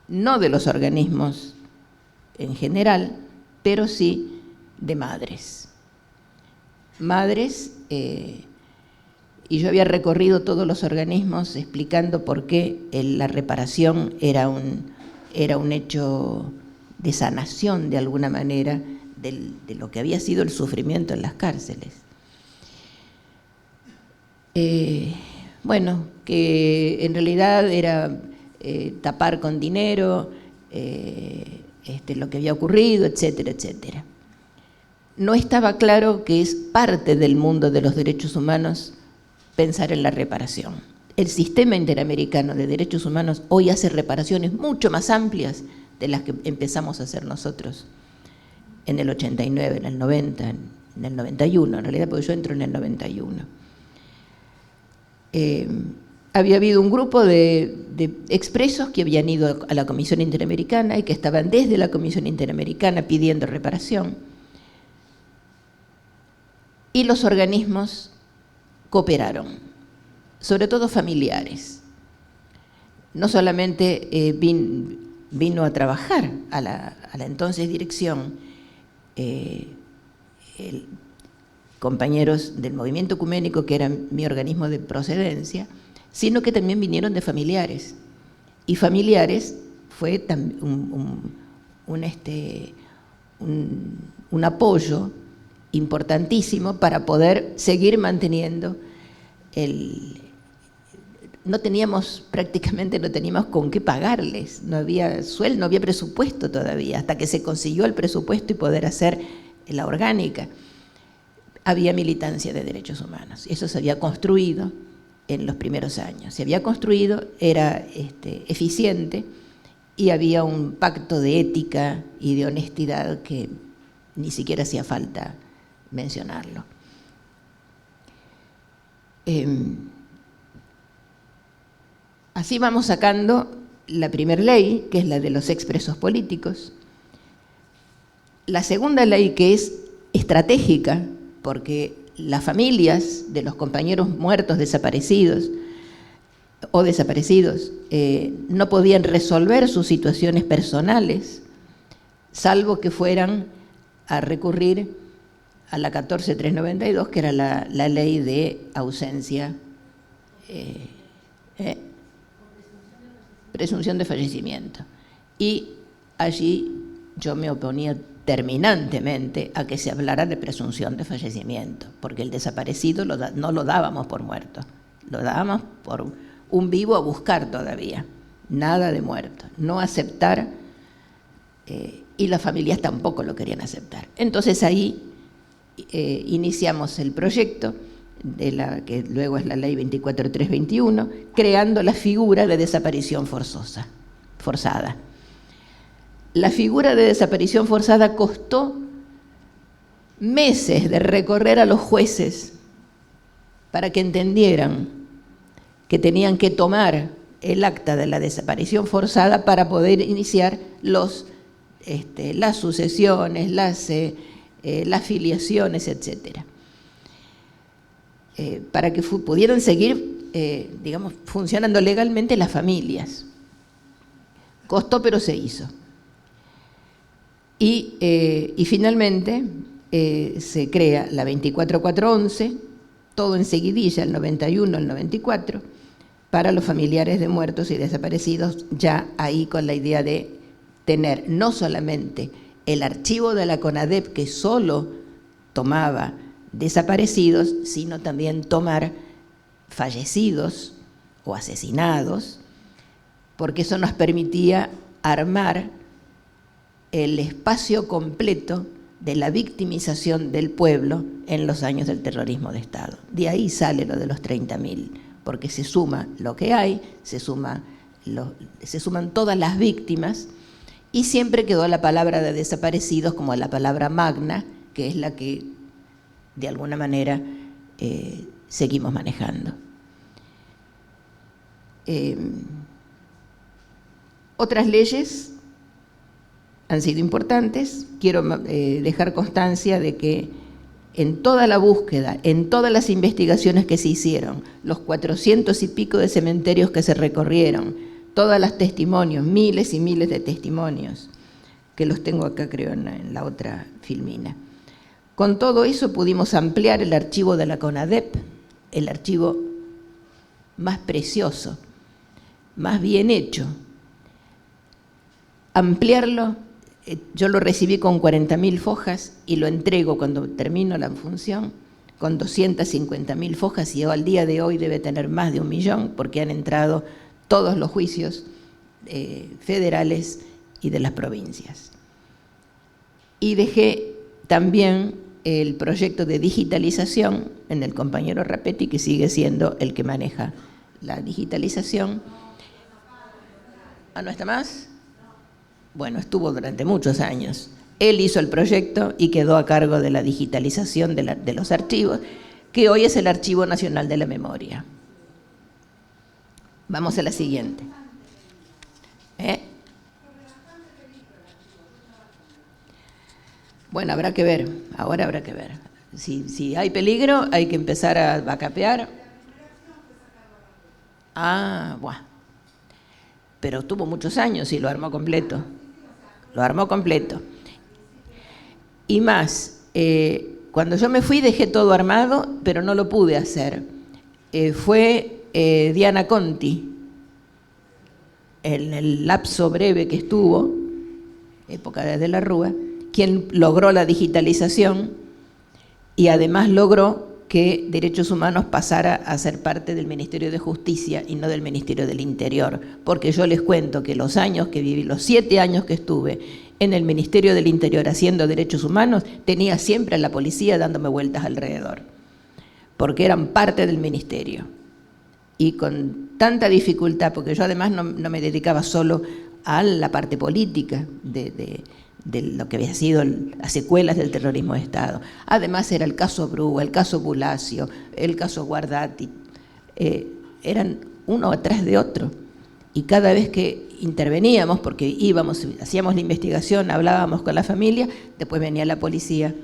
no de los organismos en general, pero sí de madres. Y yo había recorrido todos los organismos explicando por qué la reparación era un hecho de sanación, de alguna manera, de lo que había sido el sufrimiento en las cárceles. Bueno, que en realidad era tapar con dinero lo que había ocurrido, etcétera, etcétera. No estaba claro que es parte del mundo de los derechos humanos pensar en la reparación. El sistema interamericano de derechos humanos hoy hace reparaciones mucho más amplias de las que empezamos a hacer nosotros en el 89, en el 90, en el 91, en realidad, porque yo entro en el 91. Había habido un grupo de expresos que habían ido a la Comisión Interamericana y que estaban desde la Comisión Interamericana pidiendo reparación. Y los organismos cooperaron, sobre todo familiares. No solamente vino a trabajar a la entonces dirección compañeros del Movimiento Ecuménico, que era mi organismo de procedencia, sino que también vinieron de familiares. Y familiares fue un apoyo importantísimo para poder seguir manteniendo prácticamente no teníamos con qué pagarles, no había sueldo, no había presupuesto todavía, hasta que se consiguió el presupuesto y poder hacer la orgánica. Había militancia de derechos humanos, eso se había construido en los primeros años, se había construido, era eficiente y había un pacto de ética y de honestidad que ni siquiera hacía falta mencionarlo. Así vamos sacando la primera ley, que es la de los expresos políticos. La segunda ley, que es estratégica, porque las familias de los compañeros muertos, desaparecidos no podían resolver sus situaciones personales, salvo que fueran a recurrir a la 14392, que era la ley de ausencia, presunción de fallecimiento. Y allí yo me oponía terminantemente a que se hablara de presunción de fallecimiento, porque el desaparecido no lo dábamos por muerto, lo dábamos por un vivo a buscar todavía, nada de muerto, no aceptar, y las familias tampoco lo querían aceptar. Entonces ahí iniciamos el proyecto de la que luego es la ley 24321, creando la figura de desaparición forzada. La figura de desaparición forzada costó meses de recorrer a los jueces para que entendieran que tenían que tomar el acta de la desaparición forzada para poder iniciar las sucesiones, las filiaciones, etc. Para que pudieran seguir, funcionando legalmente las familias. Costó, pero se hizo. Y finalmente se crea la 24411, todo en seguidilla, el 91, el 94, para los familiares de muertos y desaparecidos, ya ahí con la idea de tener no solamente el archivo de la CONADEP, que solo tomaba desaparecidos, sino también tomar fallecidos o asesinados, porque eso nos permitía armar el espacio completo de la victimización del pueblo en los años del terrorismo de Estado. De ahí sale lo de los 30.000, porque se suma lo que hay, se suman todas las víctimas, y siempre quedó la palabra de desaparecidos como la palabra magna, que es la que de alguna manera seguimos manejando. Otras leyes han sido importantes. Quiero dejar constancia de que en toda la búsqueda, en todas las investigaciones que se hicieron, los 400 y pico de cementerios que se recorrieron, todos los testimonios, miles y miles de testimonios, que los tengo acá creo en la otra filmina. Con todo eso pudimos ampliar el archivo de la CONADEP, el archivo más precioso, más bien hecho. Ampliarlo, yo lo recibí con 40.000 fojas y lo entrego cuando termino la función con 250.000 fojas, y al día de hoy debe tener más de 1 millón porque han entrado todos los juicios federales y de las provincias. Y dejé también el proyecto de digitalización en el compañero Rapetti, que sigue siendo el que maneja la digitalización. ¿Ah, no está más? Bueno, estuvo durante muchos años. Él hizo el proyecto y quedó a cargo de la digitalización de los archivos, que hoy es el Archivo Nacional de la Memoria. Vamos a la siguiente. Bueno, habrá que ver, ahora habrá que ver. Si hay peligro, hay que empezar a backupear. Ah, bueno. Pero tuvo muchos años y lo armó completo. Lo armó completo. Y más, cuando yo me fui dejé todo armado, pero no lo pude hacer. Fue Diana Conti, en el lapso breve que estuvo, época de la Rúa, quien logró la digitalización y además logró que Derechos Humanos pasara a ser parte del Ministerio de Justicia y no del Ministerio del Interior, porque yo les cuento que los años que viví, los 7 años que estuve en el Ministerio del Interior haciendo Derechos Humanos, tenía siempre a la policía dándome vueltas alrededor, porque eran parte del Ministerio. Y con tanta dificultad, porque yo además no me dedicaba solo a la parte política de lo que había sido las secuelas del terrorismo de Estado. Además era el caso Brúa, el caso Bulacio, el caso Guardati, eran uno atrás de otro. Y cada vez que interveníamos, porque íbamos, hacíamos la investigación, hablábamos con la familia, después venía la policía.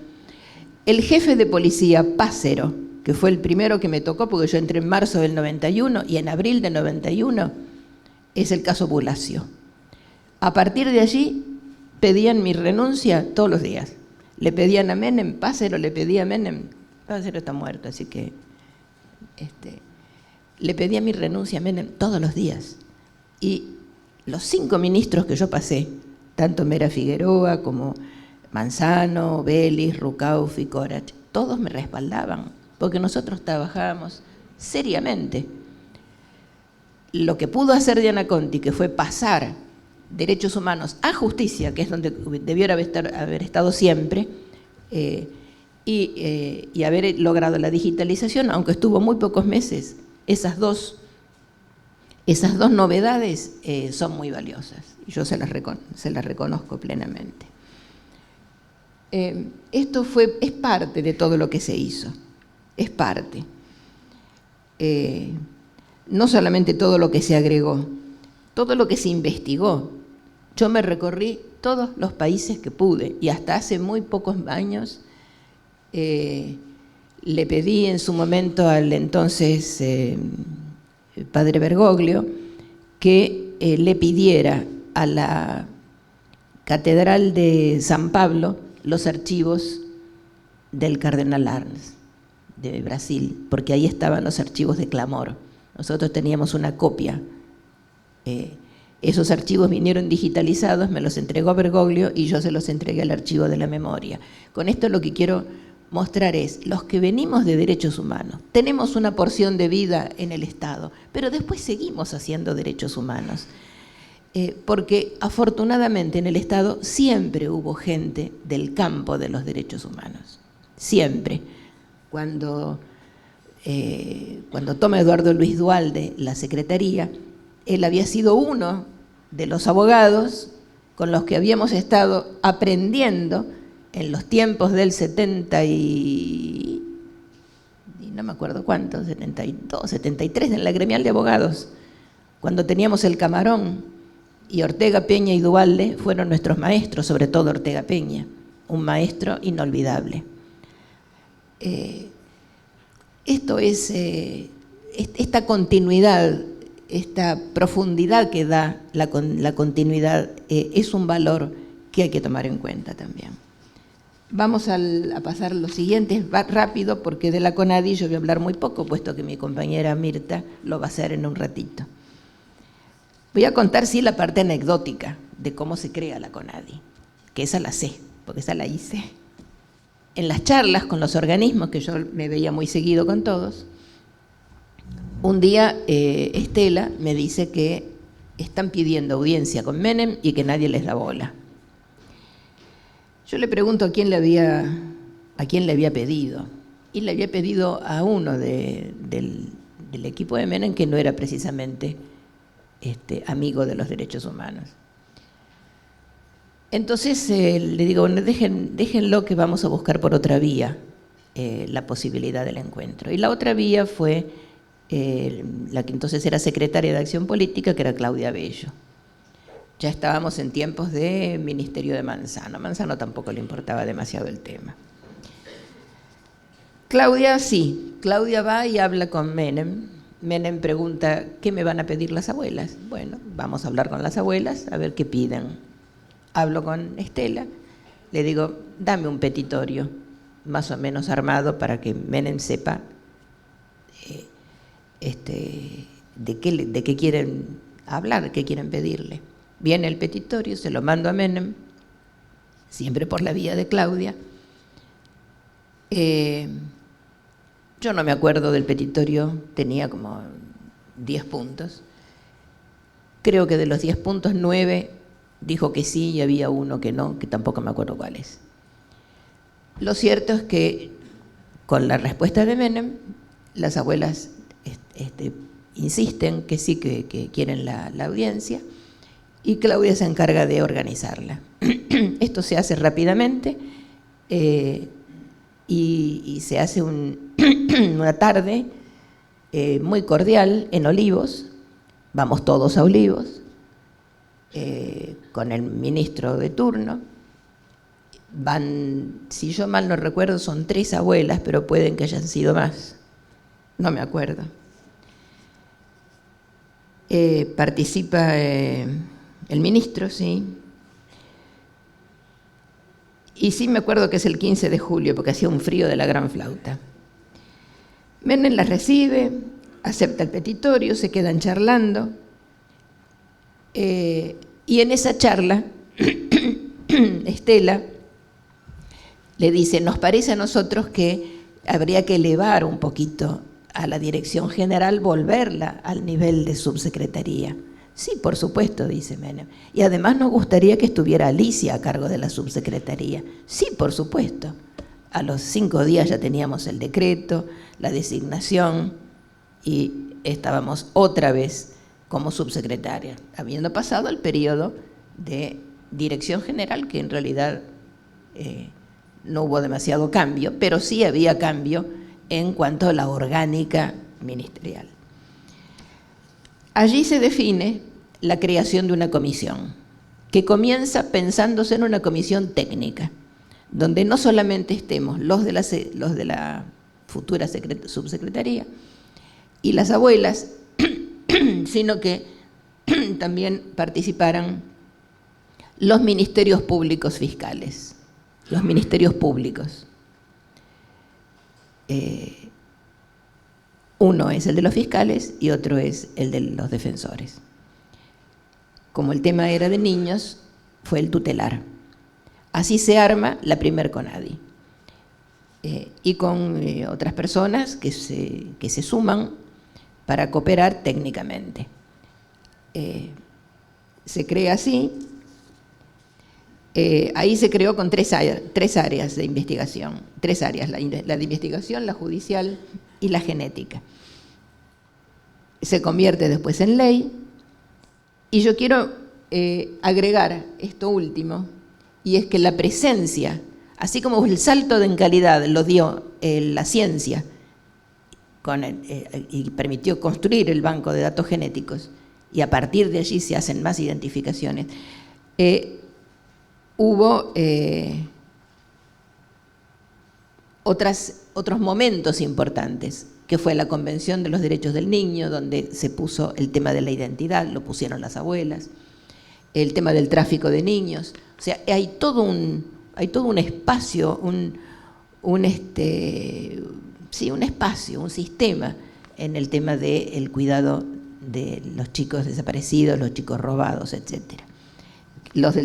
El jefe de policía, Pácero, que fue el primero que me tocó, porque yo entré en marzo del 91 y en abril del 91, es el caso Bulacio. A partir de allí pedían mi renuncia todos los días. Le pedían a Menem, Pácero le pedía a Menem, Pácero está muerto, así que le pedía mi renuncia a Menem todos los días. Y los 5 ministros que yo pasé, tanto Mera Figueroa como Manzano, Vélez, Rucauf y Corach, todos me respaldaban, porque nosotros trabajábamos seriamente. Lo que pudo hacer Diana Conti, que fue pasar Derechos Humanos a Justicia, que es donde debiera haber estado siempre, y haber logrado la digitalización, aunque estuvo muy pocos meses, esas dos novedades son muy valiosas, y yo se las reconozco plenamente. Esto es parte de todo lo que se hizo, es parte. No solamente todo lo que se agregó, todo lo que se investigó. Yo me recorrí todos los países que pude y hasta hace muy pocos años le pedí en su momento al entonces padre Bergoglio que le pidiera a la Catedral de San Pablo los archivos del cardenal Arns de Brasil, porque ahí estaban los archivos de Clamor. Nosotros teníamos una copia. Esos archivos vinieron digitalizados, me los entregó Bergoglio y yo se los entregué al Archivo de la Memoria. Con esto lo que quiero mostrar es, los que venimos de derechos humanos, tenemos una porción de vida en el Estado, pero después seguimos haciendo derechos humanos. porque afortunadamente en el Estado siempre hubo gente del campo de los derechos humanos, siempre. Cuando toma Eduardo Luis Duhalde la secretaría, él había sido uno de los abogados con los que habíamos estado aprendiendo en los tiempos del 70 y no me acuerdo cuánto, 72, 73, en la gremial de abogados, cuando teníamos el Camarón, y Ortega Peña y Duhalde fueron nuestros maestros, sobre todo Ortega Peña, un maestro inolvidable. Esto es, esta continuidad, esta profundidad que da la continuidad, es un valor que hay que tomar en cuenta también. Vamos a pasar los siguientes rápido, porque de la CONADI yo voy a hablar muy poco, puesto que mi compañera Mirta lo va a hacer en un ratito. Voy a contar, sí, la parte anecdótica de cómo se crea la CONADI, que esa la sé, porque esa la hice. En las charlas con los organismos, que yo me veía muy seguido con todos, un día Estela me dice que están pidiendo audiencia con Menem y que nadie les da bola. Yo le pregunto a quién le había pedido, y le había pedido a uno del equipo de Menem, que no era precisamente amigo de los derechos humanos. Entonces le digo, bueno, déjenlo, que vamos a buscar por otra vía la posibilidad del encuentro. Y la otra vía fue la que entonces era secretaria de Acción Política, que era Claudia Bello. Ya estábamos en tiempos de ministerio de Manzano. A Manzano tampoco le importaba demasiado el tema. Claudia sí, Claudia va y habla con Menem. Menem pregunta, ¿qué me van a pedir las abuelas? Bueno, vamos a hablar con las abuelas, a ver qué piden. Hablo con Estela, le digo, dame un petitorio más o menos armado para que Menem sepa de qué quieren hablar, qué quieren pedirle. Viene el petitorio, se lo mando a Menem, siempre por la vía de Claudia. Yo no me acuerdo del petitorio, tenía como 10 puntos. Creo que de los 10 puntos, 9 dijo que sí y había uno que no, que tampoco me acuerdo cuál es. Lo cierto es que con la respuesta de Menem, las abuelas insisten que sí, que quieren la audiencia, y Claudia se encarga de organizarla. Esto se hace rápidamente y se hace una tarde muy cordial en Olivos. Vamos todos a Olivos con el ministro de turno. Van, si yo mal no recuerdo, son 3 abuelas, pero pueden que hayan sido más. No me acuerdo. Participa el ministro, sí. Y sí me acuerdo que es el 15 de julio, porque hacía un frío de la gran flauta. Menem las recibe, acepta el petitorio, se quedan charlando. Y en esa charla, Estela le dice, nos parece a nosotros que habría que elevar un poquito a la dirección general, volverla al nivel de subsecretaría. Sí, por supuesto, dice Menem. Y además nos gustaría que estuviera Alicia a cargo de la subsecretaría. Sí, por supuesto. A los 5 días ya teníamos el decreto, la designación, y estábamos otra vez como subsecretaria, habiendo pasado el periodo de dirección general, que en realidad no hubo demasiado cambio, pero sí había cambio en cuanto a la orgánica ministerial. Allí se define la creación de una comisión, que comienza pensándose en una comisión técnica, donde no solamente estemos los de la futura subsecretaría y las abuelas, sino que también participaran los ministerios públicos fiscales, los ministerios públicos. Uno es el de los fiscales y otro es el de los defensores. Como el tema era de niños, fue el tutelar. Así se arma la primer CONADI. Y con otras personas que se suman para cooperar técnicamente. se crea así. Ahí se creó con tres áreas de investigación, tres áreas, la de investigación, la judicial y la genética. Se convierte después en ley, y yo quiero agregar esto último, y es que la presencia, así como el salto en calidad lo dio la ciencia y permitió construir el banco de datos genéticos, y a partir de allí se hacen más identificaciones, hubo otros momentos importantes, que fue la Convención de los Derechos del Niño, donde se puso el tema de la identidad, lo pusieron las abuelas, el tema del tráfico de niños. O sea, hay todo un espacio, un espacio, un sistema en el tema del cuidado de los chicos desaparecidos, los chicos robados, etcétera. Los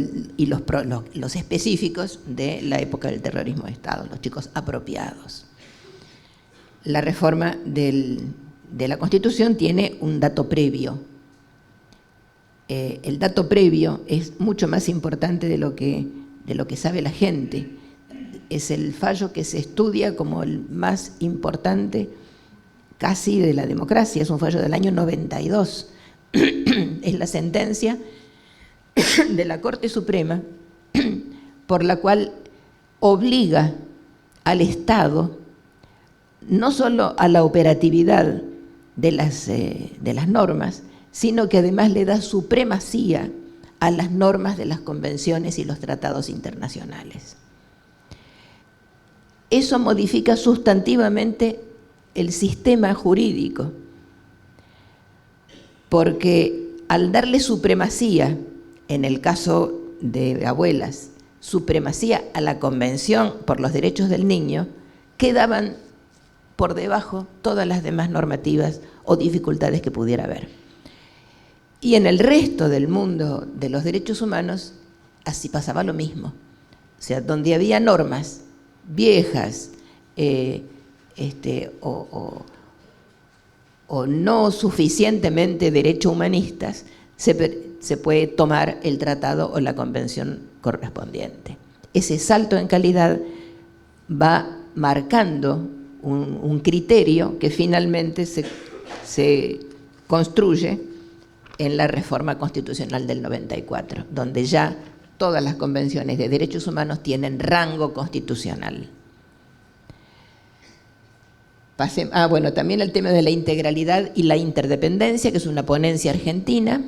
específicos de la época del terrorismo de Estado, los chicos apropiados. La reforma de la Constitución tiene un dato previo. El dato previo es mucho más importante de lo que sabe la gente. Es el fallo que se estudia como el más importante casi de la democracia. Es un fallo del año 92. Es la sentencia de la Corte Suprema por la cual obliga al Estado no solo a la operatividad de las normas, sino que además le da supremacía a las normas de las convenciones y los tratados internacionales. Eso modifica sustantivamente el sistema jurídico, porque al darle supremacía, en el caso de abuelas, supremacía a la Convención por los Derechos del Niño, quedaban por debajo todas las demás normativas o dificultades que pudiera haber. Y en el resto del mundo de los derechos humanos, así pasaba lo mismo. O sea, donde había normas viejas o no suficientemente derecho humanistas, se puede tomar el tratado o la convención correspondiente. Ese salto en calidad va marcando un criterio que finalmente se construye en la reforma constitucional del 94, donde ya todas las convenciones de derechos humanos tienen rango constitucional. Bueno, también el tema de la integralidad y la interdependencia, que es una ponencia argentina.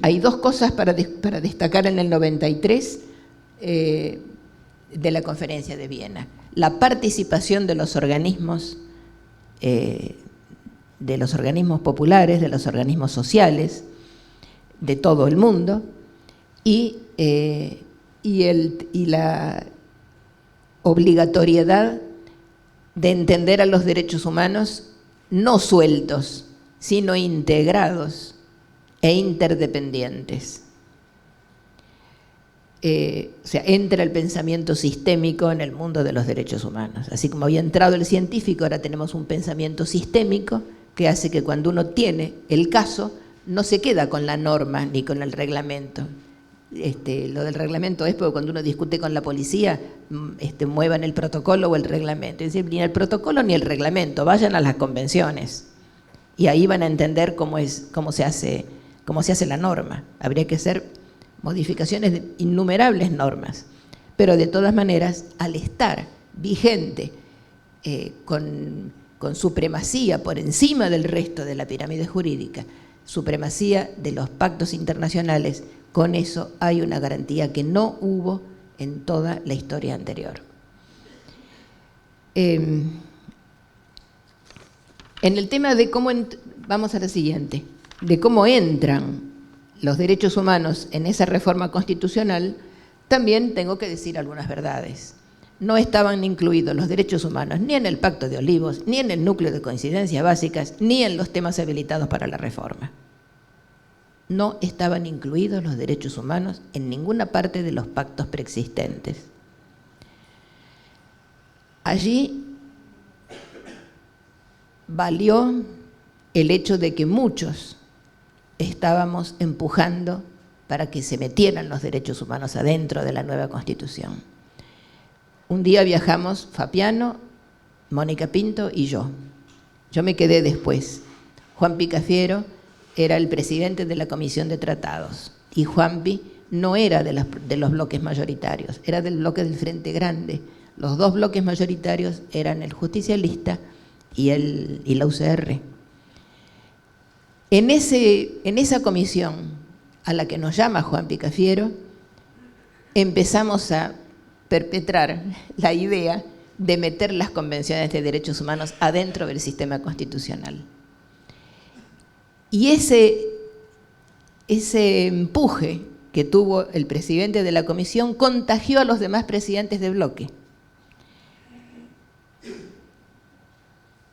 Hay dos cosas para destacar en el 93 de la Conferencia de Viena. La participación de los organismos populares, de los organismos sociales, de todo el mundo, y la obligatoriedad de entender a los derechos humanos no sueltos, sino integrados e interdependientes. O sea, entra el pensamiento sistémico en el mundo de los derechos humanos. Así como había entrado el científico, ahora tenemos un pensamiento sistémico que hace que cuando uno tiene el caso, no se queda con la norma ni con el reglamento. Lo del reglamento es porque cuando uno discute con la policía, muevan el protocolo o el reglamento. Es decir, ni el protocolo ni el reglamento, vayan a las convenciones. Y ahí van a entender cómo se hace la norma. Habría que hacer modificaciones de innumerables normas, pero de todas maneras, al estar vigente con supremacía por encima del resto de la pirámide jurídica, supremacía de los pactos internacionales, con eso hay una garantía que no hubo en toda la historia anterior. En el tema de cómo, vamos a la siguiente, de cómo entran los derechos humanos en esa reforma constitucional, también tengo que decir algunas verdades. No estaban incluidos los derechos humanos ni en el Pacto de Olivos, ni en el núcleo de coincidencias básicas, ni en los temas habilitados para la reforma. No estaban incluidos los derechos humanos en ninguna parte de los pactos preexistentes. Allí valió el hecho de que muchos estábamos empujando para que se metieran los derechos humanos adentro de la nueva Constitución. Un día viajamos Fapiano, Mónica Pinto y yo. Yo me quedé después. Juanpi Cafiero era el presidente de la Comisión de Tratados y Juanpi no era de los bloques mayoritarios, era del bloque del Frente Grande. Los dos bloques mayoritarios eran el justicialista y la UCR. En esa comisión a la que nos llama Juanpi Cafiero, empezamos a perpetrar la idea de meter las convenciones de derechos humanos adentro del sistema constitucional. Y ese empuje que tuvo el presidente de la comisión contagió a los demás presidentes de bloque.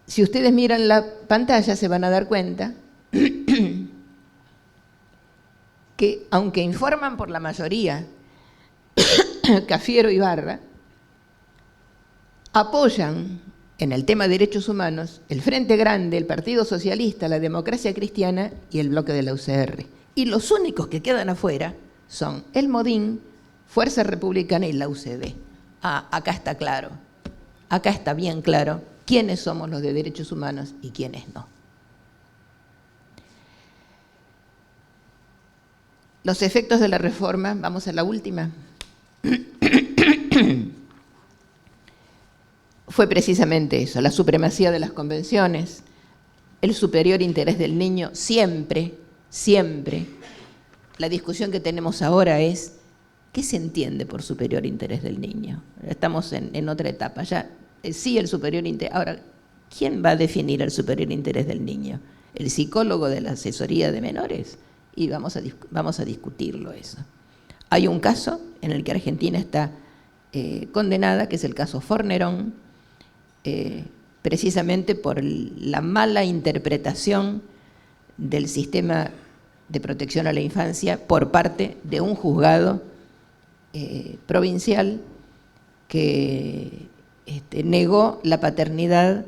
Si ustedes miran la pantalla se van a dar cuenta que, aunque informan por la mayoría, Cafiero y Barra apoyan en el tema de derechos humanos el Frente Grande, el Partido Socialista, la Democracia Cristiana y el bloque de la UCR. Y los únicos que quedan afuera son el Modín, Fuerza Republicana y la UCD. Acá está claro, acá está bien claro quiénes somos los de derechos humanos y quiénes no. Los efectos de la reforma, vamos a la última. Fue precisamente eso, la supremacía de las convenciones, el superior interés del niño, siempre. La discusión que tenemos ahora es, ¿qué se entiende por superior interés del niño? Estamos en otra etapa, ya sí el superior interés. Ahora, ¿quién va a definir el superior interés del niño? ¿El psicólogo de la asesoría de menores? Y vamos a discutirlo eso. Hay un caso en el que Argentina está condenada, que es el caso Fornerón, precisamente por la mala interpretación del sistema de protección a la infancia por parte de un juzgado provincial que negó la paternidad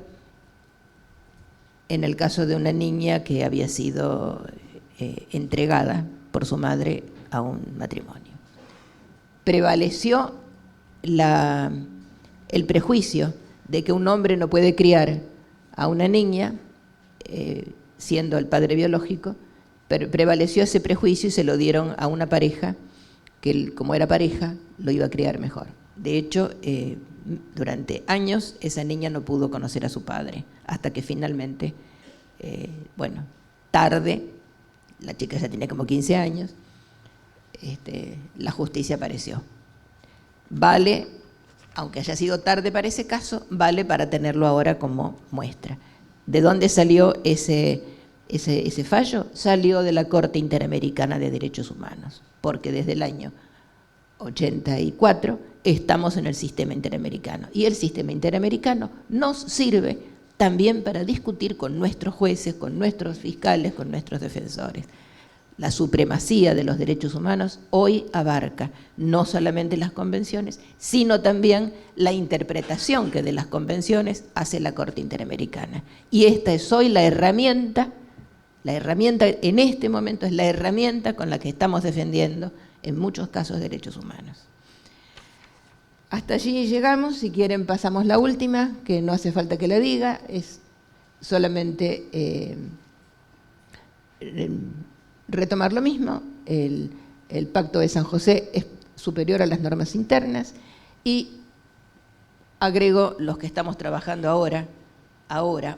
en el caso de una niña que había sido entregada por su madre a un matrimonio. Prevaleció el prejuicio de que un hombre no puede criar a una niña, siendo el padre biológico, pero prevaleció ese prejuicio y se lo dieron a una pareja que, como era pareja, lo iba a criar mejor. De hecho, durante años esa niña no pudo conocer a su padre, hasta que finalmente, tarde, la chica ya tenía como 15 años, la justicia apareció. Vale, aunque haya sido tarde para ese caso, vale para tenerlo ahora como muestra. ¿De dónde salió ese fallo? Salió de la Corte Interamericana de Derechos Humanos, porque desde el año 84 estamos en el sistema interamericano. Y el sistema interamericano nos sirve también para discutir con nuestros jueces, con nuestros fiscales, con nuestros defensores. La supremacía de los derechos humanos hoy abarca no solamente las convenciones, sino también la interpretación que de las convenciones hace la Corte Interamericana. Y esta es hoy la herramienta en este momento es la herramienta con la que estamos defendiendo en muchos casos derechos humanos. Hasta allí llegamos, si quieren pasamos la última, que no hace falta que la diga, es solamente retomar lo mismo. El Pacto de San José es superior a las normas internas y agrego los que estamos trabajando ahora,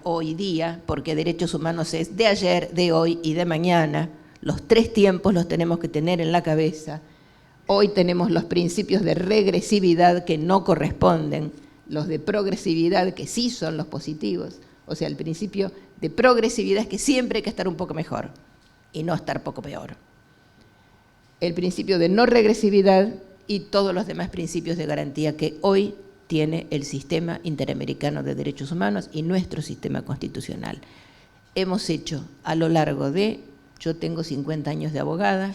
hoy día, porque derechos humanos es de ayer, de hoy y de mañana. Los 3 tiempos los tenemos que tener en la cabeza. Hoy tenemos los principios de regresividad que no corresponden, los de progresividad que sí son los positivos. O sea, el principio de progresividad es que siempre hay que estar un poco mejor y no estar poco peor. El principio de no regresividad y todos los demás principios de garantía que hoy tiene el sistema interamericano de derechos humanos y nuestro sistema constitucional. Hemos hecho a lo largo yo tengo 50 años de abogada,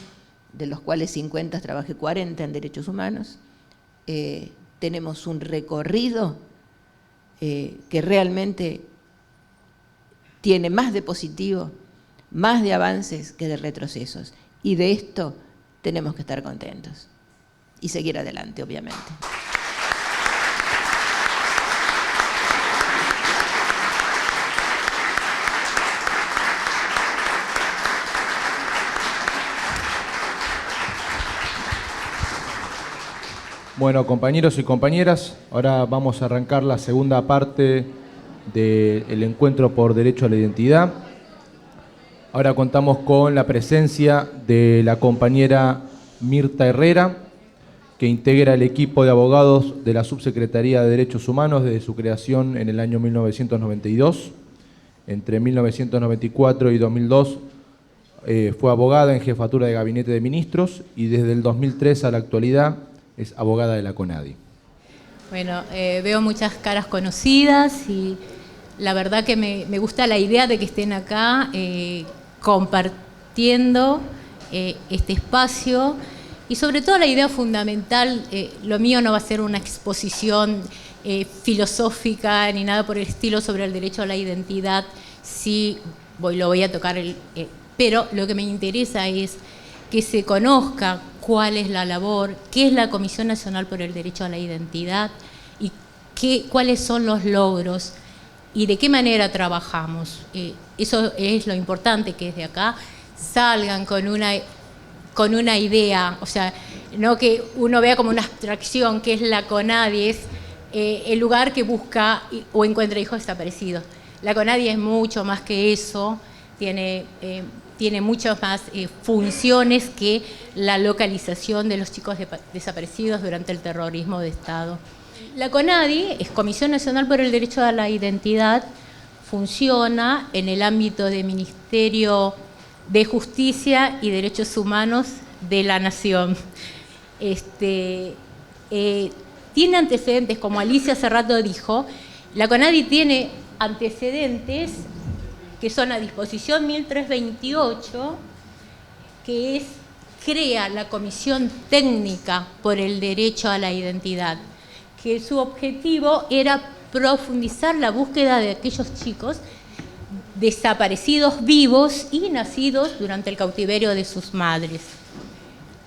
de los cuales 50 trabajé 40 en derechos humanos. Tenemos un recorrido que realmente tiene más de positivo, más de avances que de retrocesos. Y de esto tenemos que estar contentos y seguir adelante, obviamente. Bueno, compañeros y compañeras, ahora vamos a arrancar la segunda parte del encuentro por derecho a la identidad. Ahora contamos con la presencia de la compañera Mirta Herrera, que integra el equipo de abogados de la Subsecretaría de Derechos Humanos desde su creación en el año 1992. Entre 1994 y 2002 fue abogada en jefatura de gabinete de ministros y desde el 2003 a la actualidad es abogada de la CONADI. Bueno, veo muchas caras conocidas y la verdad que me gusta la idea de que estén acá compartiendo este espacio y sobre todo la idea fundamental, lo mío no va a ser una exposición filosófica ni nada por el estilo sobre el derecho a la identidad, sí lo voy a tocar, pero lo que me interesa es que se conozca cuál es la labor, qué es la Comisión Nacional por el Derecho a la Identidad y cuáles son los logros y de qué manera trabajamos. Eso es lo importante, que desde acá salgan con una idea, o sea, no que uno vea como una abstracción, que es la CONADI, es el lugar que busca o encuentra hijos desaparecidos. La CONADI es mucho más que eso, tiene muchas más funciones que la localización de los chicos desaparecidos durante el terrorismo de Estado. La CONADI es Comisión Nacional por el Derecho a la Identidad, funciona en el ámbito del Ministerio de Justicia y Derechos Humanos de la Nación. Tiene antecedentes, como Alicia hace rato dijo, la CONADI tiene antecedentes que son a disposición 1328, que crea la Comisión Técnica por el Derecho a la Identidad, que su objetivo era profundizar la búsqueda de aquellos chicos desaparecidos vivos y nacidos durante el cautiverio de sus madres.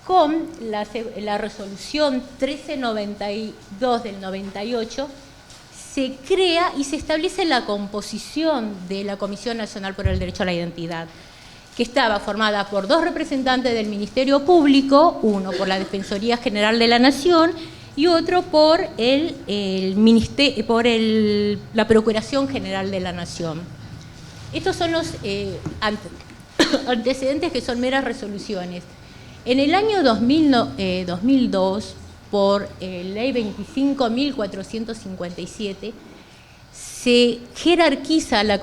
Con la resolución 1392 del 98, se crea y se establece la composición de la Comisión Nacional por el Derecho a la Identidad, que estaba formada por 2 representantes del Ministerio Público, uno por la Defensoría General de la Nación y otro por la Procuración General de la Nación. Estos son los antecedentes que son meras resoluciones. En el año 2002, por Ley 25.457, se jerarquiza la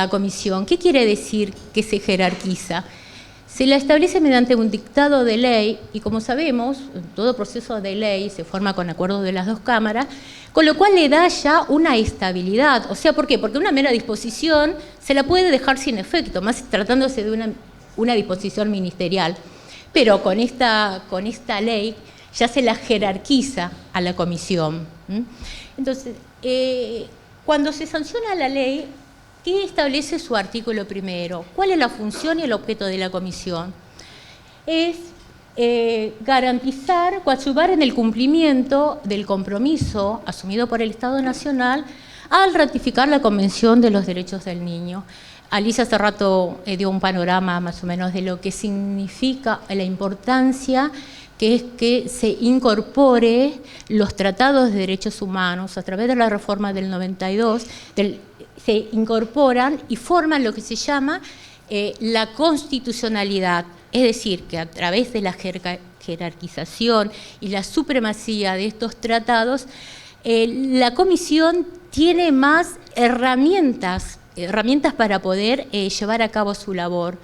comisión. ¿Qué quiere decir que se jerarquiza? Se la establece mediante un dictado de ley y, como sabemos, todo proceso de ley se forma con acuerdo de las 2 cámaras, con lo cual le da ya una estabilidad. O sea, ¿por qué? Porque una mera disposición se la puede dejar sin efecto, más tratándose de una disposición ministerial. Pero con esta ley ya se la jerarquiza a la comisión. Entonces, cuando se sanciona la ley, ¿qué establece su artículo primero? ¿Cuál es la función y el objeto de la comisión? Es garantizar, coadyuvar en el cumplimiento del compromiso asumido por el Estado Nacional al ratificar la Convención de los Derechos del Niño. Alicia hace rato dio un panorama más o menos de lo que significa la importancia que es que se incorpore los tratados de derechos humanos a través de la reforma del 92, se incorporan y forman lo que se llama la constitucionalidad, es decir, que a través de la jerarquización y la supremacía de estos tratados, la comisión tiene más herramientas para poder llevar a cabo su labor.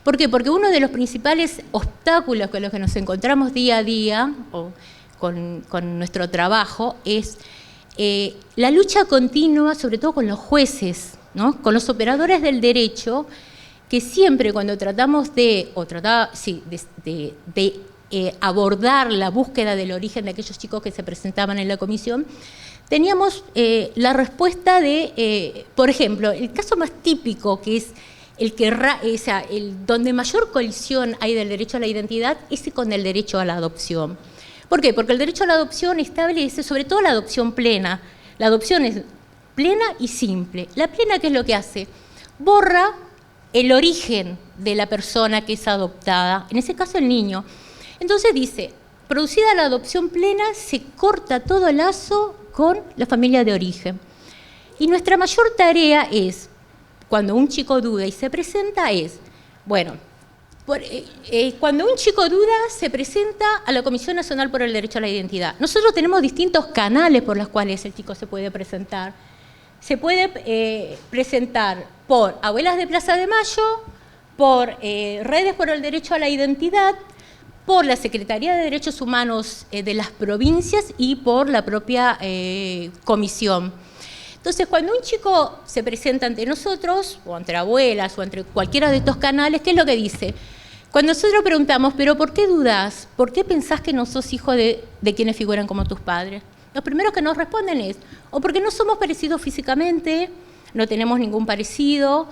¿Por qué? Porque uno de los principales obstáculos con los que nos encontramos día a día con nuestro trabajo es la lucha continua, sobre todo con los jueces, ¿no? Con los operadores del derecho, que siempre cuando tratamos de abordar la búsqueda del origen de aquellos chicos que se presentaban en la comisión, teníamos la respuesta de, por ejemplo, el caso más típico que es donde mayor colisión hay del derecho a la identidad es con el derecho a la adopción. ¿Por qué? Porque el derecho a la adopción establece, sobre todo la adopción plena. La adopción es plena y simple. La plena, ¿qué es lo que hace? Borra el origen de la persona que es adoptada, en ese caso el niño. Entonces dice, producida la adopción plena, se corta todo lazo con la familia de origen. Y nuestra mayor tarea es, cuando un chico duda y se presenta, cuando un chico duda se presenta a la Comisión Nacional por el Derecho a la Identidad. Nosotros tenemos distintos canales por los cuales el chico se puede presentar. Se puede presentar por Abuelas de Plaza de Mayo, por Redes por el Derecho a la Identidad, por la Secretaría de Derechos Humanos de las provincias y por la propia comisión. Entonces, cuando un chico se presenta ante nosotros, o entre abuelas, o entre cualquiera de estos canales, ¿qué es lo que dice? Cuando nosotros preguntamos, ¿pero por qué dudas? ¿Por qué pensás que no sos hijo de quienes figuran como tus padres? Los primeros que nos responden es, o porque no somos parecidos físicamente, no tenemos ningún parecido,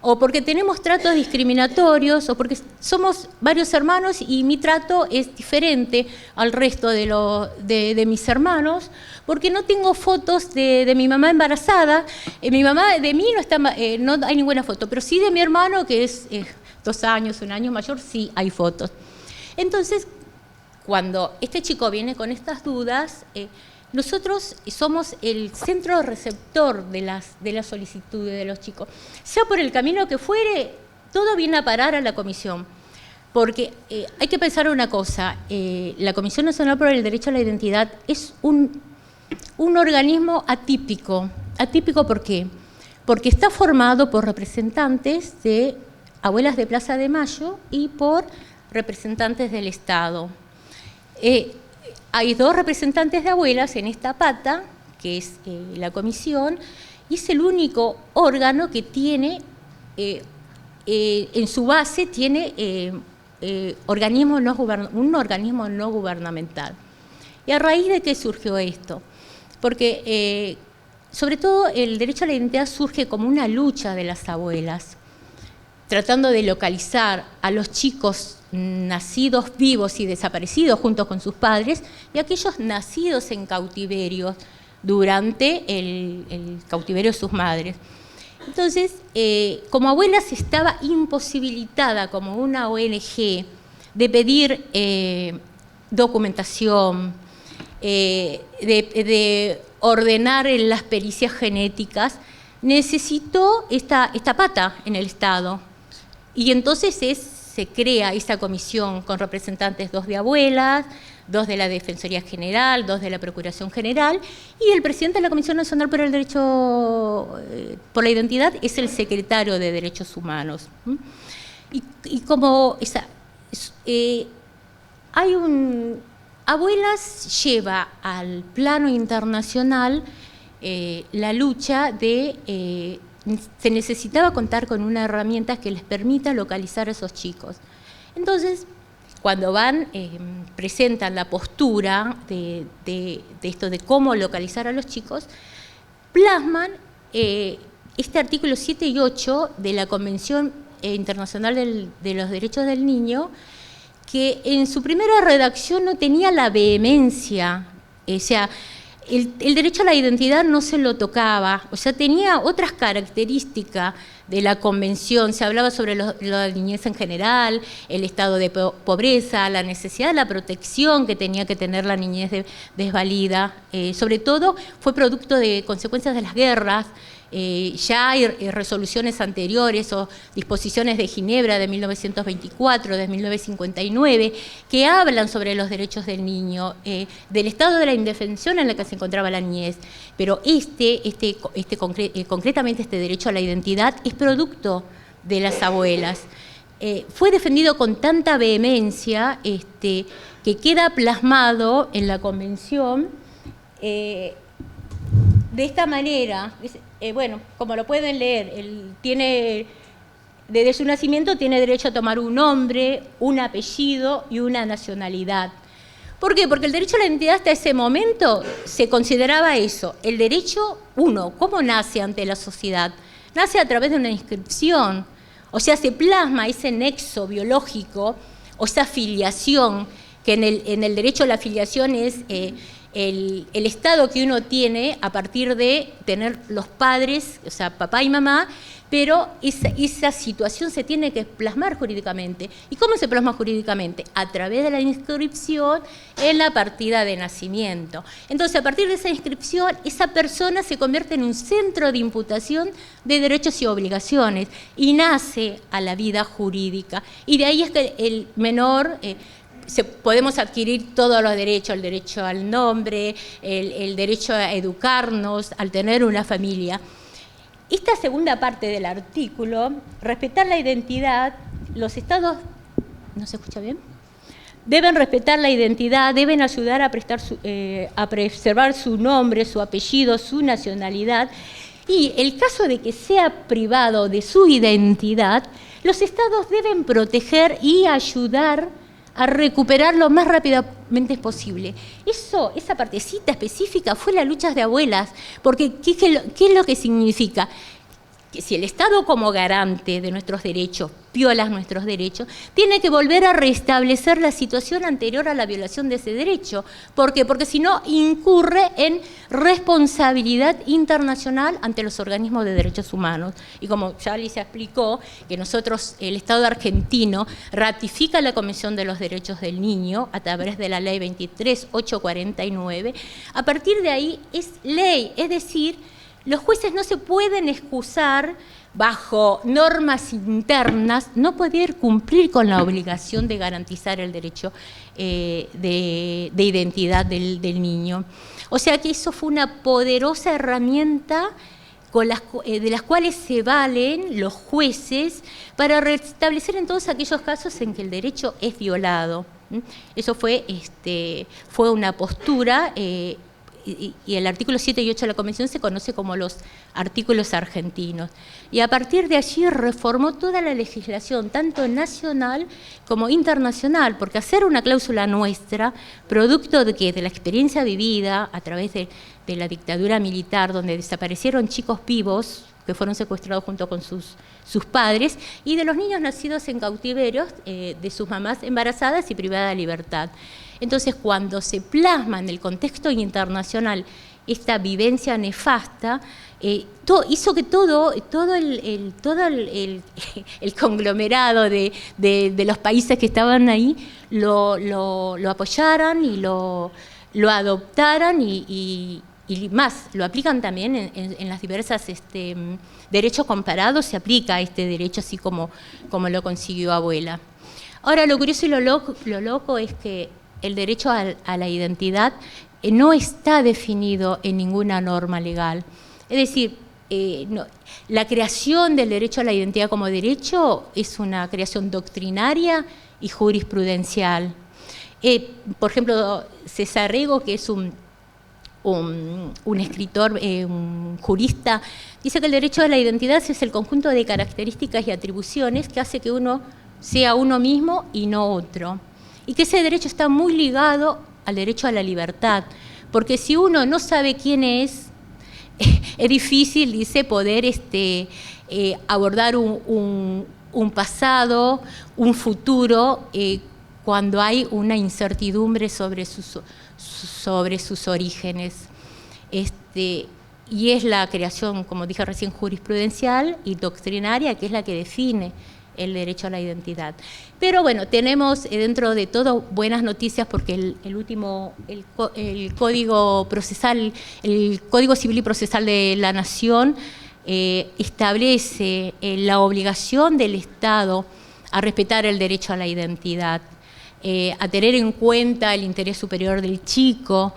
o porque tenemos tratos discriminatorios, o porque somos varios hermanos y mi trato es diferente al resto de mis hermanos, porque no tengo fotos de mi mamá embarazada. Mi mamá de mí no hay ninguna foto, pero sí de mi hermano, que es 2 años, 1 año mayor, sí hay fotos. Entonces, cuando este chico viene con estas dudas, nosotros somos el centro receptor de las solicitudes de los chicos. Sea por el camino que fuere, todo viene a parar a la comisión. Porque hay que pensar una cosa, la Comisión Nacional por el Derecho a la Identidad es un organismo atípico. ¿Atípico por qué? Porque está formado por representantes de Abuelas de Plaza de Mayo y por representantes del Estado. Hay 2 representantes de abuelas en esta pata, que es la comisión, y es el único órgano que tiene, en su base, tiene un organismo no gubernamental. ¿Y a raíz de qué surgió esto? Porque, sobre todo, el derecho a la identidad surge como una lucha de las abuelas, tratando de localizar a los chicos nacidos vivos y desaparecidos junto con sus padres y aquellos nacidos en cautiverio durante el cautiverio de sus madres. Entonces, como Abuelas estaba imposibilitada como una ONG de pedir documentación, de ordenar las pericias genéticas, necesitó esta pata en el Estado. Y entonces se crea esa comisión con representantes 2 de abuelas, 2 de la Defensoría General, 2 de la Procuración General, y el presidente de la Comisión Nacional por el Derecho por la Identidad es el secretario de Derechos Humanos. Y como Abuelas lleva al plano internacional la lucha de se necesitaba contar con una herramienta que les permita localizar a esos chicos. Entonces, cuando presentan la postura de esto de cómo localizar a los chicos, plasman este artículo 7 y 8 de la Convención Internacional de los Derechos del Niño, que en su primera redacción no tenía la vehemencia, o sea, el derecho a la identidad no se lo tocaba, o sea, tenía otras características de la convención. Se hablaba sobre la niñez en general, el estado de pobreza, la necesidad de la protección que tenía que tener la niñez desvalida. Sobre todo fue producto de consecuencias de las guerras. Ya hay resoluciones anteriores o disposiciones de Ginebra de 1924, de 1959, que hablan sobre los derechos del niño, del estado de la indefensión en el que se encontraba la niñez. Pero concretamente este derecho a la identidad es producto de las abuelas. Fue defendido con tanta vehemencia que queda plasmado en la Convención de esta manera. Bueno, como lo pueden leer, desde su nacimiento tiene derecho a tomar un nombre, un apellido y una nacionalidad. ¿Por qué? Porque el derecho a la identidad hasta ese momento se consideraba eso, el derecho, ¿cómo nace ante la sociedad? Nace a través de una inscripción. O sea, se plasma ese nexo biológico o esa filiación, que en el derecho a la filiación es el estado que uno tiene a partir de tener los padres, o sea, papá y mamá, pero esa situación se tiene que plasmar jurídicamente. ¿Y cómo se plasma jurídicamente? A través de la inscripción en la partida de nacimiento. Entonces, a partir de esa inscripción, esa persona se convierte en un centro de imputación de derechos y obligaciones y nace a la vida jurídica. Y de ahí es que el menor... podemos adquirir todos los derechos, el derecho al nombre, el derecho a educarnos, al tener una familia. Esta segunda parte del artículo, respetar la identidad, los estados, ¿no se escucha bien? Deben respetar la identidad, deben ayudar a preservar su nombre, su apellido, su nacionalidad, y el caso de que sea privado de su identidad, los estados deben proteger y ayudar a recuperar lo más rápidamente posible. Esa partecita específica fue las luchas de abuelas, porque ¿qué es lo que significa? Que si el Estado como garante de nuestros derechos viola nuestros derechos, tiene que volver a restablecer la situación anterior a la violación de ese derecho. ¿Por qué? Porque si no, incurre en responsabilidad internacional ante los organismos de derechos humanos. Y como ya Alicia explicó, que nosotros, el Estado argentino, ratifica la Convención de los Derechos del Niño a través de la Ley 23.849, a partir de ahí es ley, es decir, los jueces no se pueden excusar bajo normas internas, no poder cumplir con la obligación de garantizar el derecho de identidad del niño. O sea que eso fue una poderosa herramienta de las cuales se valen los jueces para restablecer en todos aquellos casos en que el derecho es violado. Eso fue una postura. Y el artículo 7 y 8 de la Convención se conoce como los artículos argentinos. Y a partir de allí reformó toda la legislación, tanto nacional como internacional, porque hacer una cláusula nuestra, producto de la experiencia vivida a través de la dictadura militar, donde desaparecieron chicos vivos, que fueron secuestrados junto con sus padres, y de los niños nacidos en cautiverios, de sus mamás embarazadas y privadas de libertad. Entonces, cuando se plasma en el contexto internacional esta vivencia nefasta, hizo que todo el conglomerado de los países que estaban ahí lo apoyaran y lo adoptaran y más, lo aplican también en las diversas derechos comparados, se aplica este derecho así como lo consiguió abuela. Ahora, lo curioso y lo loco es que el derecho a la identidad no está definido en ninguna norma legal. Es decir, la creación del derecho a la identidad como derecho es una creación doctrinaria y jurisprudencial. Por ejemplo, César Rego, que es un escritor, un jurista, dice que el derecho a la identidad es el conjunto de características y atribuciones que hace que uno sea uno mismo y no otro. Y que ese derecho está muy ligado al derecho a la libertad, porque si uno no sabe quién es difícil, dice, poder abordar un pasado, un futuro, cuando hay una incertidumbre sobre sus orígenes. Y es la creación, como dije recién, jurisprudencial y doctrinaria, que es la que define el derecho a la identidad. Pero bueno, tenemos dentro de todo buenas noticias, porque el Código Procesal, el Código Civil y Procesal de la Nación establece la obligación del Estado a respetar el derecho a la identidad, a tener en cuenta el interés superior del chico,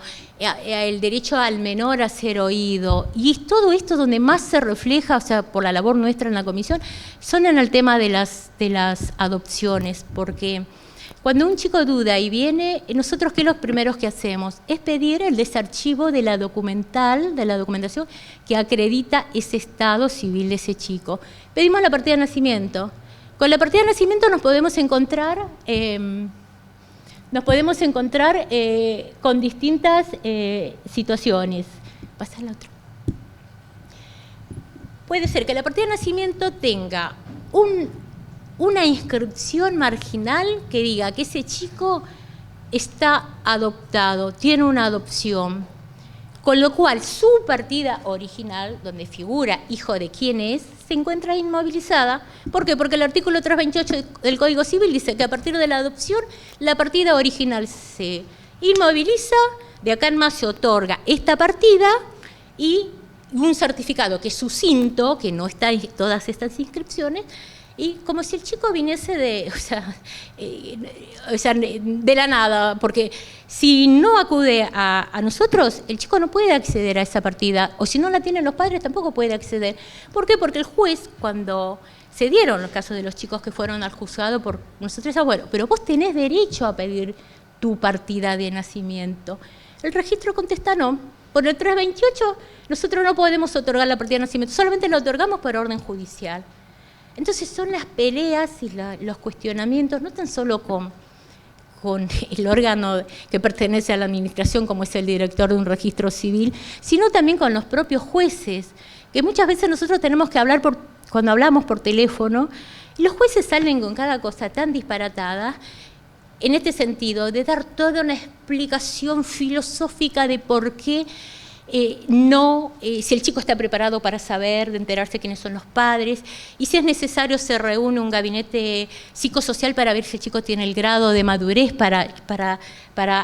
el derecho al menor a ser oído. Y todo esto donde más se refleja, o sea, por la labor nuestra en la comisión, son en el tema de las adopciones, porque cuando un chico duda y viene, nosotros ¿qué es lo primeros que hacemos? Es pedir el desarchivo de la documentación que acredita ese estado civil de ese chico. Pedimos la partida de nacimiento. Con la partida de nacimiento nos podemos encontrar con distintas situaciones. Pasa al otro. Puede ser que la partida de nacimiento tenga una inscripción marginal que diga que ese chico está adoptado, tiene una adopción, con lo cual su partida original, donde figura hijo de quién es, se encuentra inmovilizada. ¿Por qué? Porque el artículo 328 del Código Civil dice que a partir de la adopción la partida original se inmoviliza, de acá en más se otorga esta partida y un certificado que es sucinto, que no está en todas estas inscripciones, y como si el chico viniese de la nada, porque si no acude a nosotros, el chico no puede acceder a esa partida, o si no la tienen los padres tampoco puede acceder. ¿Por qué? Porque el juez, cuando se dieron los casos de los chicos que fueron al juzgado por nosotros, bueno, pero vos tenés derecho a pedir tu partida de nacimiento. El registro contesta no. Por el 328 nosotros no podemos otorgar la partida de nacimiento, solamente la otorgamos por orden judicial. Entonces son las peleas y los cuestionamientos, no tan solo con el órgano que pertenece a la administración, como es el director de un registro civil, sino también con los propios jueces, que muchas veces nosotros tenemos que hablar cuando hablamos por teléfono, y los jueces salen con cada cosa tan disparatada, en este sentido, de dar toda una explicación filosófica de por qué si el chico está preparado para saber, de enterarse quiénes son los padres, y si es necesario se reúne un gabinete psicosocial para ver si el chico tiene el grado de madurez para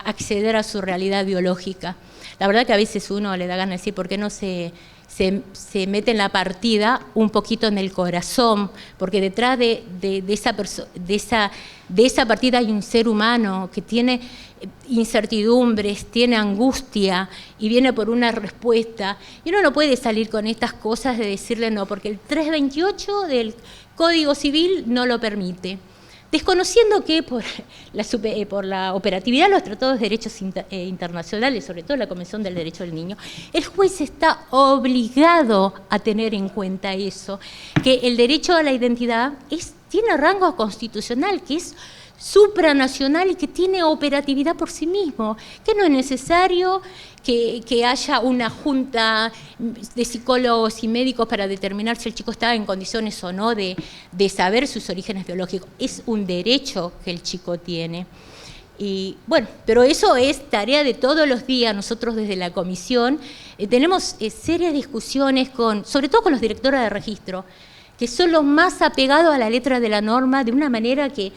acceder a su realidad biológica. La verdad que a veces uno le da ganas de decir, ¿por qué no se mete en la partida un poquito en el corazón? Porque detrás de esa partida hay un ser humano que tiene incertidumbres, tiene angustia y viene por una respuesta. Y uno no puede salir con estas cosas de decirle no, porque el 328 del Código Civil no lo permite. Desconociendo que por la operatividad de los tratados de derechos internacionales, sobre todo la Convención del Derecho del Niño, el juez está obligado a tener en cuenta eso, que el derecho a la identidad tiene rango constitucional, que es supranacional y que tiene operatividad por sí mismo, que no es necesario que haya una junta de psicólogos y médicos para determinar si el chico está en condiciones o no de saber sus orígenes biológicos. Es un derecho que el chico tiene. Y bueno, pero eso es tarea de todos los días. Nosotros desde la comisión tenemos serias discusiones sobre todo con los directores de registro, que son los más apegados a la letra de la norma, de una manera que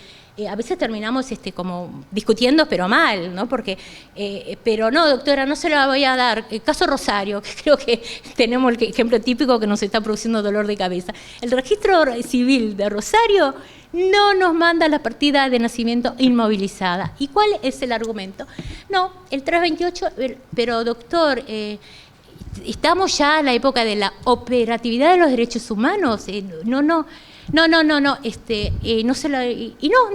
a veces terminamos como discutiendo, pero mal, ¿no? Porque, pero no, doctora, no se la voy a dar. El caso Rosario, que creo que tenemos el ejemplo típico que nos está produciendo dolor de cabeza. El registro civil de Rosario no nos manda la partida de nacimiento inmovilizada. ¿Y cuál es el argumento? No, el 328, pero doctor, estamos ya en la época de la operatividad de los derechos humanos. No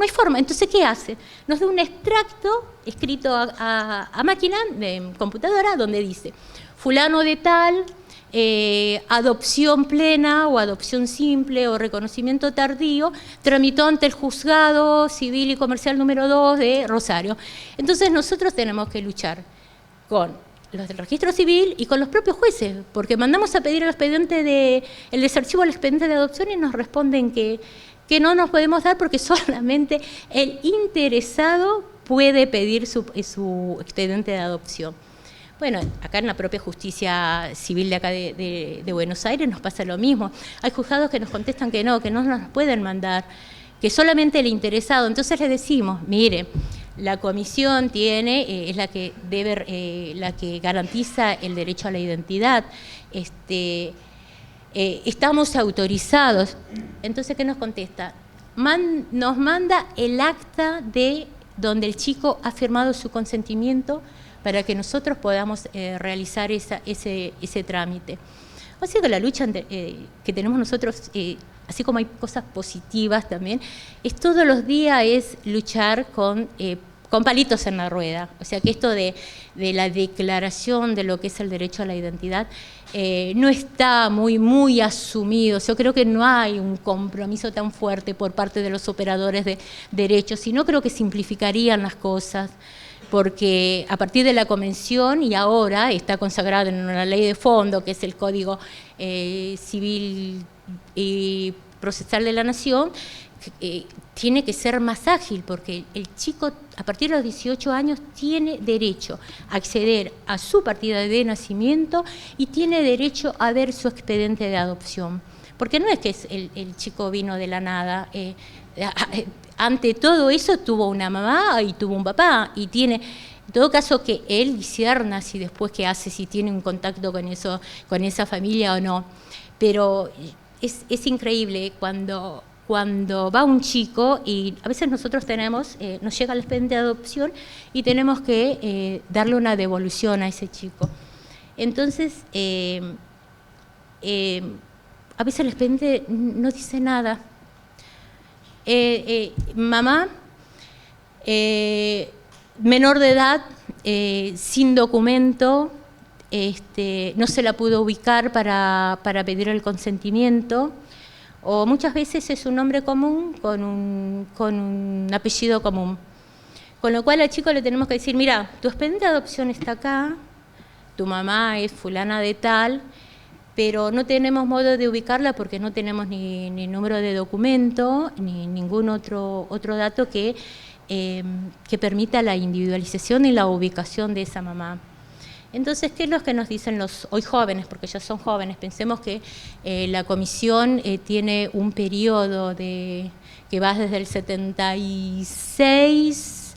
hay forma. Entonces, ¿qué hace? Nos da un extracto escrito a máquina, de computadora, donde dice, fulano de tal, adopción plena o adopción simple o reconocimiento tardío, tramitó ante el juzgado civil y comercial número 2 de Rosario. Entonces, nosotros tenemos que luchar con los del registro civil y con los propios jueces, porque mandamos a pedir el desarchivo al expediente de adopción y nos responden que no nos podemos dar porque solamente el interesado puede pedir su expediente de adopción. Bueno, acá en la propia justicia civil de acá de Buenos Aires nos pasa lo mismo. Hay juzgados que nos contestan que no nos pueden mandar, que solamente el interesado. Entonces les decimos, mire, la comisión es la que la que garantiza el derecho a la identidad. Estamos autorizados. Entonces, ¿qué nos contesta? Nos manda el acta de donde el chico ha firmado su consentimiento para que nosotros podamos realizar ese trámite. O sea que la lucha que tenemos nosotros, así como hay cosas positivas también, todos los días es luchar con palitos en la rueda. O sea que esto de la declaración de lo que es el derecho a la identidad no está muy asumido. Yo creo que no hay un compromiso tan fuerte por parte de los operadores de derechos, sino creo que simplificarían las cosas, porque a partir de la convención y ahora está consagrado en una ley de fondo, que es el Código Civil y Procesal de la Nación, tiene que ser más ágil, porque el chico a partir de los 18 años tiene derecho a acceder a su partida de nacimiento y tiene derecho a ver su expediente de adopción. Porque no es que el chico vino de la nada, ante todo eso tuvo una mamá y tuvo un papá, y tiene, en todo caso, que él discierna si después qué hace, si tiene un contacto con eso, con esa familia o no. Pero es increíble cuando va un chico, y a veces nosotros nos llega el expediente de adopción y tenemos que darle una devolución a ese chico. Entonces, a veces el expediente no dice nada. Mamá, menor de edad, sin documento, no se la pudo ubicar para pedir el consentimiento, o muchas veces es un nombre común con un apellido común. Con lo cual al chico le tenemos que decir, mira, tu expediente de adopción está acá, tu mamá es fulana de tal, pero no tenemos modo de ubicarla porque no tenemos ni número de documento, ni ningún otro dato que permita la individualización y la ubicación de esa mamá. Entonces, ¿qué es lo que nos dicen los hoy jóvenes? Porque ya son jóvenes. Pensemos que la comisión tiene un periodo que va desde el 76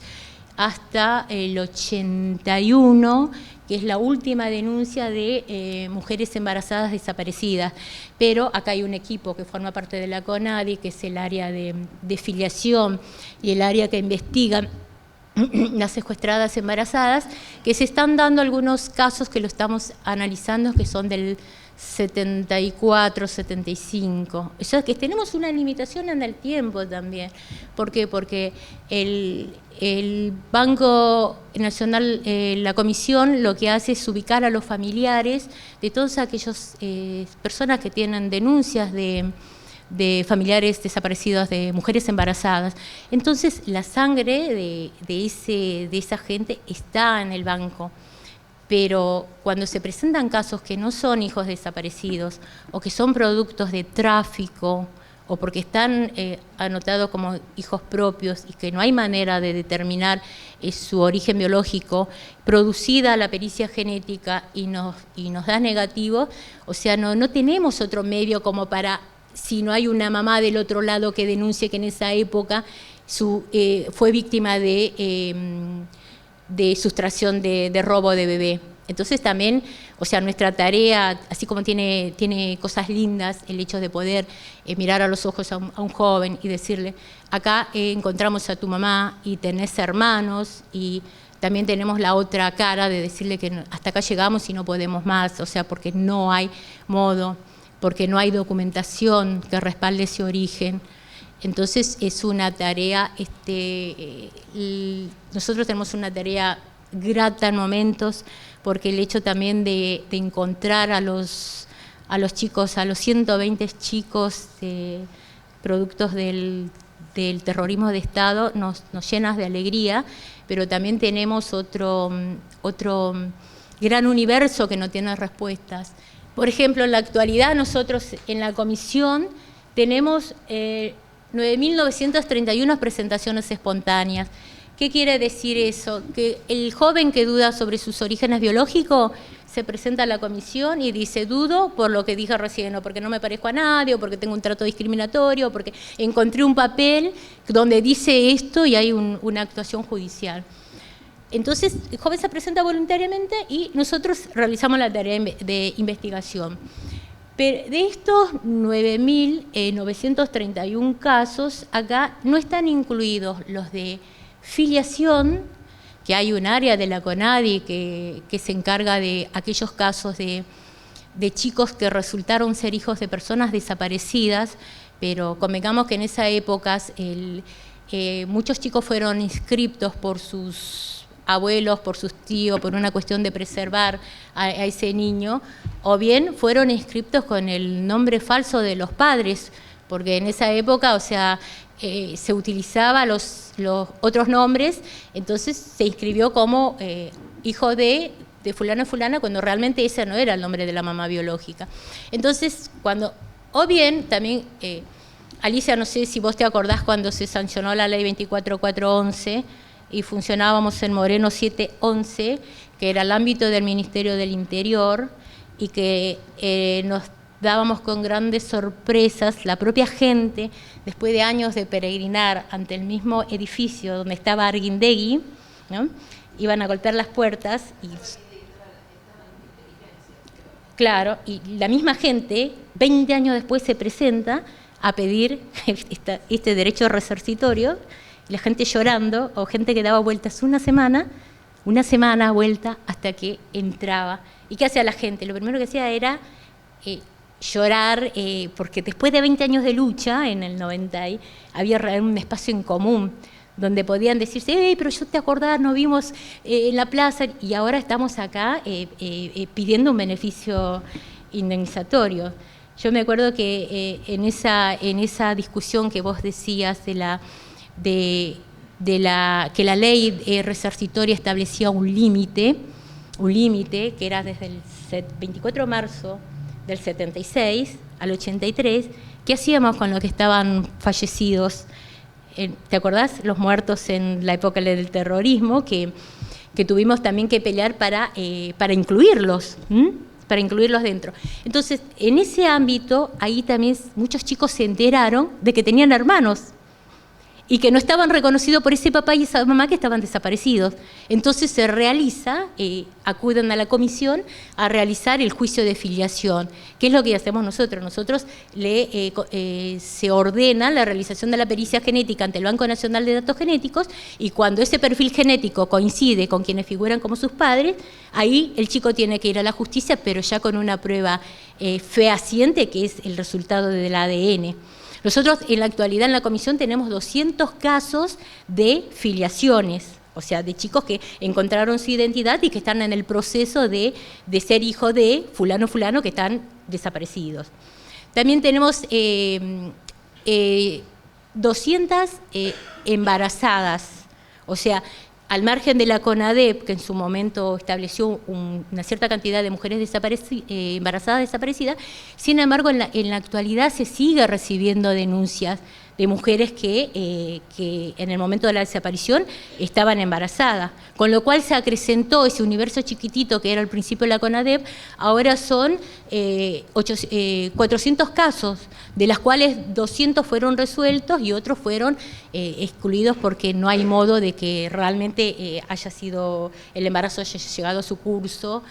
hasta el 81, que es la última denuncia de mujeres embarazadas desaparecidas. Pero acá hay un equipo que forma parte de la CONADI, que es el área de filiación y el área que investiga las secuestradas embarazadas, que se están dando algunos casos que lo estamos analizando, que son del 74, 75. O sea, que tenemos una limitación en el tiempo también. ¿Por qué? Porque el Banco Nacional, la comisión, lo que hace es ubicar a los familiares de todas aquellas personas que tienen denuncias de familiares desaparecidos, de mujeres embarazadas. Entonces, la sangre de esa gente está en el banco. Pero cuando se presentan casos que no son hijos desaparecidos o que son productos de tráfico o porque están anotados como hijos propios y que no hay manera de determinar su origen biológico, producida la pericia genética y nos da negativo, o sea, no tenemos otro medio como para, si no hay una mamá del otro lado que denuncie que en esa época fue víctima de sustracción de robo de bebé. Entonces también, o sea, nuestra tarea, así como tiene cosas lindas, el hecho de poder mirar a los ojos a un joven y decirle, acá encontramos a tu mamá y tenés hermanos, y también tenemos la otra cara de decirle que hasta acá llegamos y no podemos más, o sea, porque no hay modo, porque no hay documentación que respalde ese origen. Entonces es una tarea, nosotros tenemos una tarea grata en momentos, porque el hecho también de encontrar a los chicos, a los 120 chicos productos del terrorismo de Estado, nos llena de alegría, pero también tenemos otro gran universo que no tiene respuestas. Por ejemplo, en la actualidad nosotros en la comisión tenemos 9.931 presentaciones espontáneas. ¿Qué quiere decir eso? Que el joven que duda sobre sus orígenes biológicos se presenta a la comisión y dice, dudo por lo que dije recién, o porque no me parezco a nadie, o porque tengo un trato discriminatorio, o porque encontré un papel donde dice esto y hay una actuación judicial. Entonces, el joven se presenta voluntariamente y nosotros realizamos la tarea de investigación. Pero de estos 9.931 casos, acá no están incluidos los de filiación, que hay un área de la CONADI que se encarga de aquellos casos de chicos que resultaron ser hijos de personas desaparecidas, pero convengamos que en esa época muchos chicos fueron inscriptos por sus abuelos, por sus tíos, por una cuestión de preservar a ese niño, o bien fueron inscriptos con el nombre falso de los padres, porque en esa época, o sea, se utilizaba los otros nombres, entonces se inscribió como hijo de fulano y fulana, cuando realmente ese no era el nombre de la mamá biológica. Entonces, o bien también Alicia, no sé si vos te acordás cuando se sancionó la ley 24411 y funcionábamos en Moreno 711, que era el ámbito del Ministerio del Interior, y que nos dábamos con grandes sorpresas, la propia gente, después de años de peregrinar ante el mismo edificio donde estaba Arguindegui, ¿no? Iban a golpear las puertas y... Claro, y la misma gente, 20 años después, se presenta a pedir este derecho resarcitorio, y la gente llorando, o gente que daba vueltas una semana vuelta hasta que entraba. ¿Y qué hacía la gente? Lo primero que hacía era llorar, porque después de 20 años de lucha, en el 90, había un espacio en común, donde podían decirse, pero yo te acordás, nos vimos en la plaza, y ahora estamos acá pidiendo un beneficio indemnizatorio. Yo me acuerdo que en esa discusión que vos decías que la ley resarcitoria establecía un límite que era desde el 24 de marzo del 76 al 83, ¿qué hacíamos con los que estaban fallecidos? ¿Te acordás? Los muertos en la época del terrorismo, que tuvimos también que pelear para incluirlos, para incluirlos dentro. Entonces, en ese ámbito, ahí también muchos chicos se enteraron de que tenían hermanos y que no estaban reconocidos por ese papá y esa mamá que estaban desaparecidos. Entonces se realiza, acuden a la comisión a realizar el juicio de filiación. ¿Qué es lo que hacemos nosotros? Nosotros se ordena la realización de la pericia genética ante el Banco Nacional de Datos Genéticos, y cuando ese perfil genético coincide con quienes figuran como sus padres, ahí el chico tiene que ir a la justicia, pero ya con una prueba fehaciente, que es el resultado del ADN. Nosotros en la actualidad en la comisión tenemos 200 casos de filiaciones, o sea, de chicos que encontraron su identidad y que están en el proceso de ser hijo de fulano que están desaparecidos. También tenemos 200 embarazadas, o sea, al margen de la CONADEP, que en su momento estableció una cierta cantidad de mujeres embarazadas desaparecidas, sin embargo, en la actualidad se sigue recibiendo denuncias de mujeres que en el momento de la desaparición estaban embarazadas, con lo cual se acrecentó ese universo chiquitito que era al principio de la CONADEP. Ahora son 400 casos, de las cuales 200 fueron resueltos y otros fueron excluidos porque no hay modo de que realmente el embarazo haya llegado a su curso.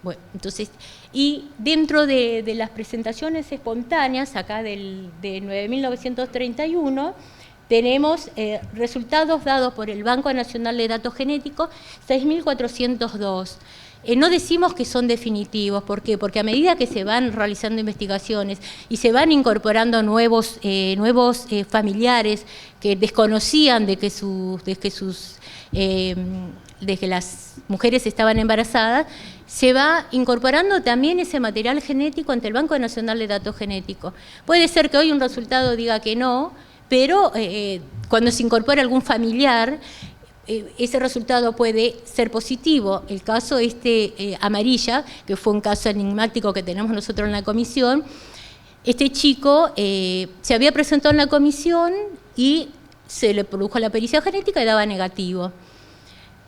Bueno, entonces, y dentro de las presentaciones espontáneas, acá de 9.931, tenemos resultados dados por el Banco Nacional de Datos Genéticos, 6.402. No decimos que son definitivos, ¿por qué? Porque a medida que se van realizando investigaciones y se van incorporando nuevos familiares que desconocían de que las mujeres estaban embarazadas, se va incorporando también ese material genético ante el Banco Nacional de Datos Genéticos. Puede ser que hoy un resultado diga que no, pero cuando se incorpora algún familiar, ese resultado puede ser positivo. El caso Amarilla, que fue un caso enigmático que tenemos nosotros en la comisión, este chico se había presentado en la comisión y se le produjo la pericia genética y daba negativo.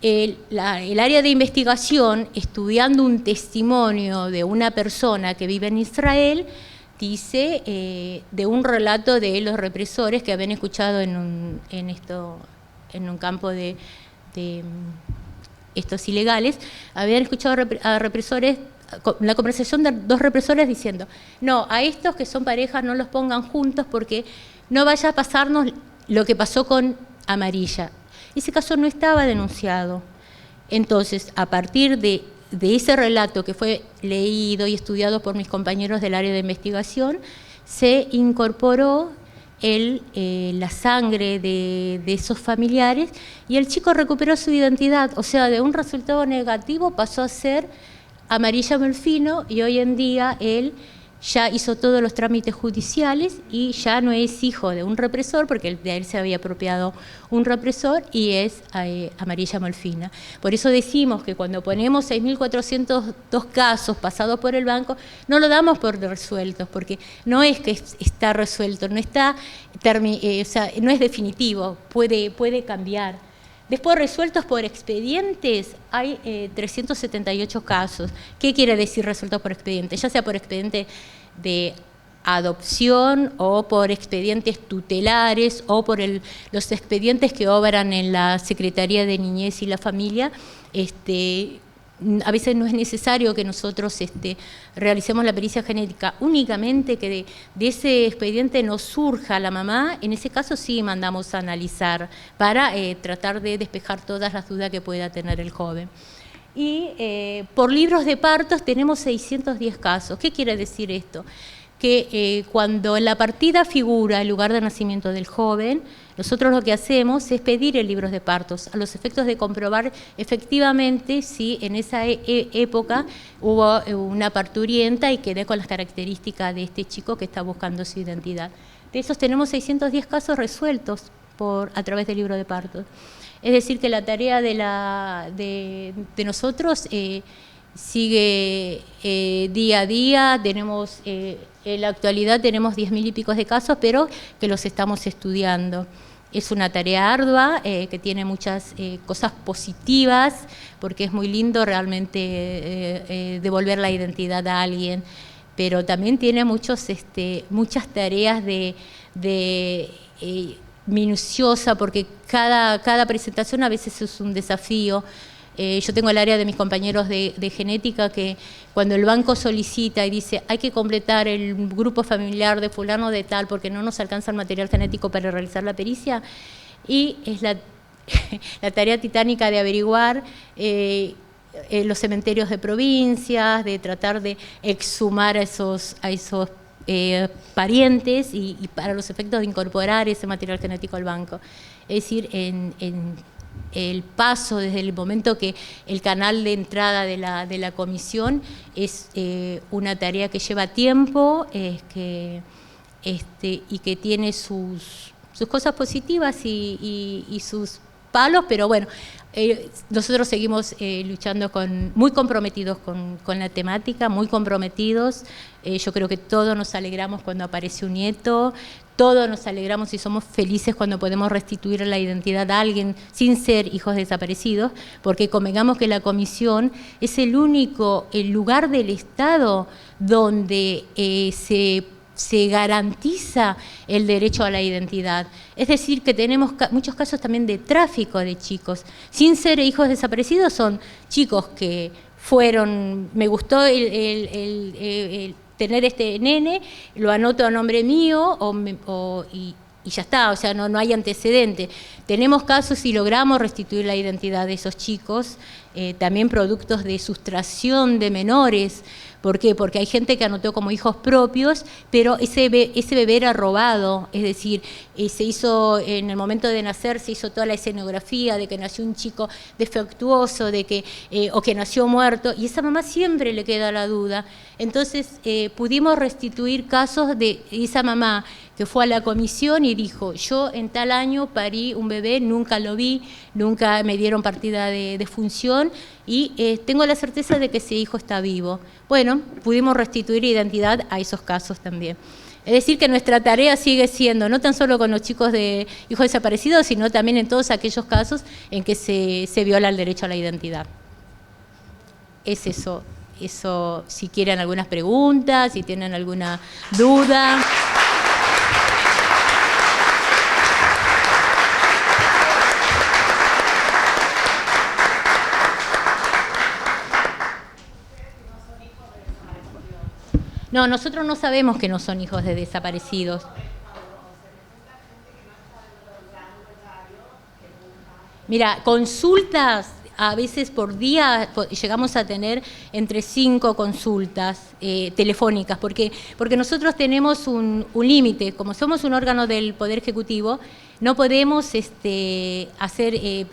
El área de investigación, estudiando un testimonio de una persona que vive en Israel, dice de un relato de los represores que habían escuchado en un campo de estos ilegales, habían escuchado a represores, la conversación de dos represores diciendo, no, a estos que son parejas no los pongan juntos porque no vaya a pasarnos lo que pasó con Amarilla. Ese caso no estaba denunciado. Entonces, a partir de ese relato que fue leído y estudiado por mis compañeros del área de investigación, se incorporó la sangre de esos familiares y el chico recuperó su identidad. O sea, de un resultado negativo pasó a ser Amarilla Melfino y hoy en día él ya hizo todos los trámites judiciales y ya no es hijo de un represor, porque de él se había apropiado un represor, y es Amarilla Molfina. Por eso decimos que cuando ponemos 6.402 casos pasados por el banco, no lo damos por resueltos, porque no es que está resuelto, no está, o sea, no es definitivo, puede cambiar. Después, resueltos por expedientes, hay 378 casos. ¿Qué quiere decir resueltos por expediente? Ya sea por expediente de adopción o por expedientes tutelares o por los expedientes que obran en la Secretaría de Niñez y la Familia. A veces no es necesario que nosotros realicemos la pericia genética, únicamente que de ese expediente nos surja la mamá. En ese caso sí mandamos a analizar para tratar de despejar todas las dudas que pueda tener el joven. Y por libros de partos tenemos 610 casos. ¿Qué quiere decir esto? Que cuando en la partida figura el lugar de nacimiento del joven, nosotros lo que hacemos es pedir el libro de partos a los efectos de comprobar efectivamente si en esa época hubo una parturienta y quedé con las características de este chico que está buscando su identidad. De esos tenemos 610 casos resueltos a través del libro de partos. Es decir, que la tarea de nosotros sigue día a día. Tenemos, en la actualidad tenemos 10.000 y pico de casos, pero que los estamos estudiando. Es una tarea ardua, que tiene muchas cosas positivas, porque es muy lindo realmente devolver la identidad a alguien, pero también tiene muchas tareas de minuciosa, porque cada presentación a veces es un desafío. Yo tengo el área de mis compañeros de genética que cuando el banco solicita y dice hay que completar el grupo familiar de fulano de tal porque no nos alcanza el material genético para realizar la pericia, y es la tarea titánica de averiguar los cementerios de provincias, de tratar de exhumar a esos parientes y para los efectos de incorporar ese material genético al banco. Es decir, el paso desde el momento que el canal de entrada de la comisión es una tarea que lleva tiempo, y que tiene sus cosas positivas y sus palos, pero bueno, nosotros seguimos luchando muy comprometidos con la temática, muy comprometidos. Yo creo que todos nos alegramos cuando aparece un nieto, todos nos alegramos y somos felices cuando podemos restituir la identidad a alguien sin ser hijos desaparecidos, porque convengamos que la comisión es el lugar del Estado donde se garantiza el derecho a la identidad. Es decir, que tenemos muchos casos también de tráfico de chicos. Sin ser hijos desaparecidos, son chicos que fueron, me gustó tener este nene, lo anoto a nombre mío y ya está, o sea, no hay antecedente. Tenemos casos y logramos restituir la identidad de esos chicos, también productos de sustracción de menores. ¿Por qué? Porque hay gente que anotó como hijos propios, pero ese bebé era robado, es decir, se hizo, en el momento de nacer, se hizo toda la escenografía de que nació un chico defectuoso, o que nació muerto, y a esa mamá siempre le queda la duda. Entonces, pudimos restituir casos de esa mamá que fue a la comisión y dijo, yo en tal año parí un bebé, nunca lo vi, nunca me dieron partida de función, y tengo la certeza de que ese hijo está vivo. Bueno, pudimos restituir identidad a esos casos también. Es decir, que nuestra tarea sigue siendo, no tan solo con los chicos de hijos desaparecidos, sino también en todos aquellos casos en que se viola el derecho a la identidad. Es eso, si quieren algunas preguntas, si tienen alguna duda. No, nosotros no sabemos que no son hijos de desaparecidos. Mira, consultas a veces por día llegamos a tener entre 5 consultas telefónicas, porque nosotros tenemos un límite. Como somos un órgano del Poder Ejecutivo, no podemos hacer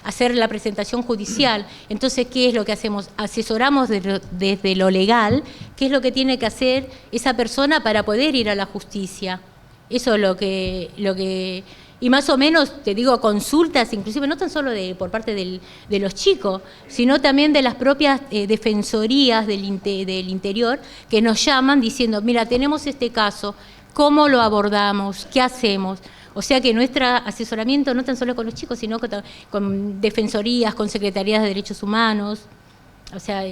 hacer la presentación judicial. Entonces, ¿qué es lo que hacemos? Asesoramos desde lo legal, qué es lo que tiene que hacer esa persona para poder ir a la justicia. Eso es lo que y más o menos, te digo, consultas, inclusive no tan solo por parte de los chicos, sino también de las propias defensorías del interior, que nos llaman diciendo, mira, tenemos este caso, ¿cómo lo abordamos? ¿Qué hacemos? O sea que nuestro asesoramiento no tan solo con los chicos, sino con defensorías, con secretarías de derechos humanos. O sea,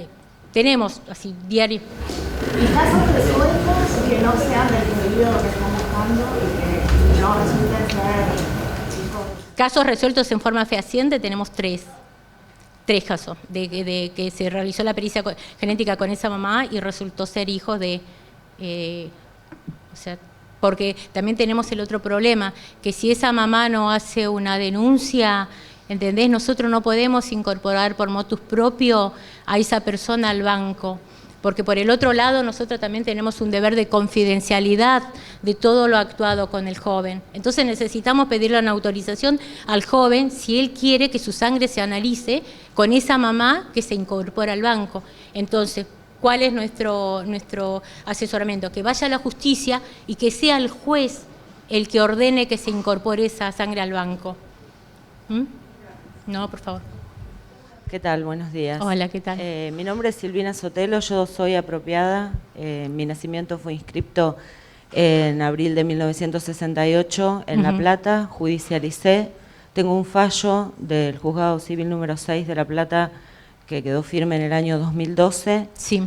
tenemos así diario. ¿Y casos resueltos que no sean del periodo que están buscando y que no resulten ser chicos? Casos resueltos en forma fehaciente tenemos tres casos de que se realizó la pericia genética con esa mamá y resultó ser hijos de... o sea, porque también tenemos el otro problema, que si esa mamá no hace una denuncia, ¿entendés? Nosotros no podemos incorporar por motus propio a esa persona al banco, porque por el otro lado nosotros también tenemos un deber de confidencialidad de todo lo actuado con el joven. Entonces necesitamos pedirle una autorización al joven si él quiere que su sangre se analice con esa mamá que se incorpora al banco. Entonces, ¿cuál es nuestro asesoramiento? Que vaya a la justicia y que sea el juez el que ordene que se incorpore esa sangre al banco. ¿Mm? No, por favor. ¿Qué tal? Buenos días. Hola, ¿qué tal? Mi nombre es Silvina Sotelo, yo soy apropiada. Mi nacimiento fue inscripto en abril de 1968 en La Plata, judicialicé. Tengo un fallo del Juzgado Civil número 6 de La Plata que quedó firme en el año 2012. Sí.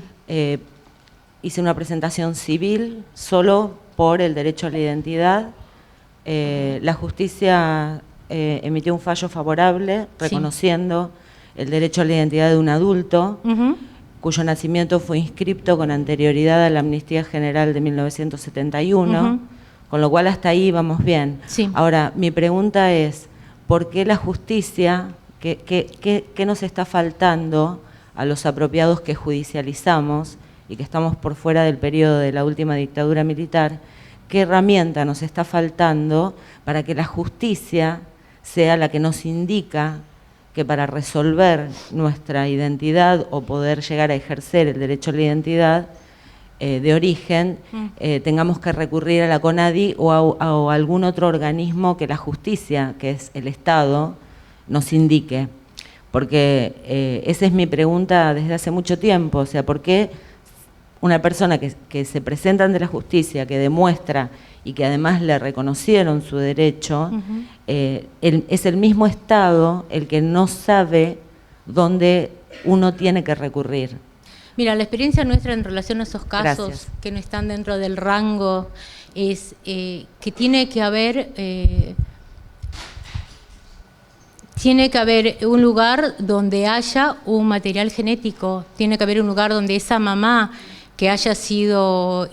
Hice una presentación civil solo por el derecho a la identidad. La justicia emitió un fallo favorable reconociendo el derecho a la identidad de un adulto, cuyo nacimiento fue inscripto con anterioridad a la Amnistía General de 1971, con lo cual hasta ahí vamos bien. Sí. Ahora, mi pregunta es, ¿por qué la justicia, qué nos está faltando a los apropiados que judicializamos y que estamos por fuera del periodo de la última dictadura militar? ¿Qué herramienta nos está faltando para que la justicia sea la que nos indica que para resolver nuestra identidad o poder llegar a ejercer el derecho a la identidad de origen, tengamos que recurrir a la CONADI o a algún otro organismo que la justicia, que es el Estado, nos indique? Porque esa es mi pregunta desde hace mucho tiempo, o sea, ¿por qué una persona que se presenta ante la justicia, que demuestra y que además le reconocieron su derecho, es el mismo Estado el que no sabe dónde uno tiene que recurrir? Mira, la experiencia nuestra en relación a esos casos Gracias. que no están dentro del rango es que tiene que haber un lugar donde haya un material genético, tiene que haber un lugar donde esa mamá que haya sido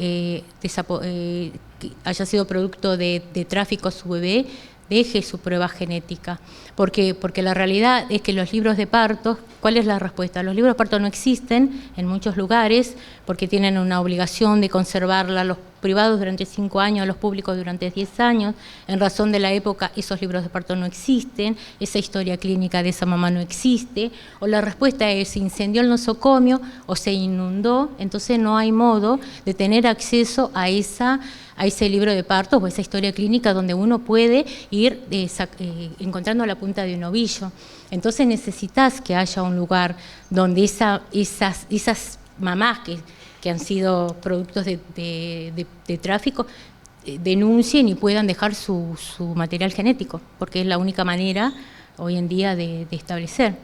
producto de tráfico a su bebé, deje su prueba genética. Porque la realidad es que los libros de parto, ¿cuál es la respuesta? Los libros de parto no existen en muchos lugares porque tienen una obligación de conservarla los privados durante 5 años, los públicos durante 10 años. En razón de la época, esos libros de parto no existen, esa historia clínica de esa mamá no existe, o la respuesta es: se incendió el nosocomio o se inundó, entonces no hay modo de tener acceso a ese libro de parto o esa historia clínica donde uno puede ir encontrando la punta de un ovillo. Entonces necesitas que haya un lugar donde esas mamás que han sido productos de tráfico denuncien y puedan dejar su material genético, porque es la única manera hoy en día de establecer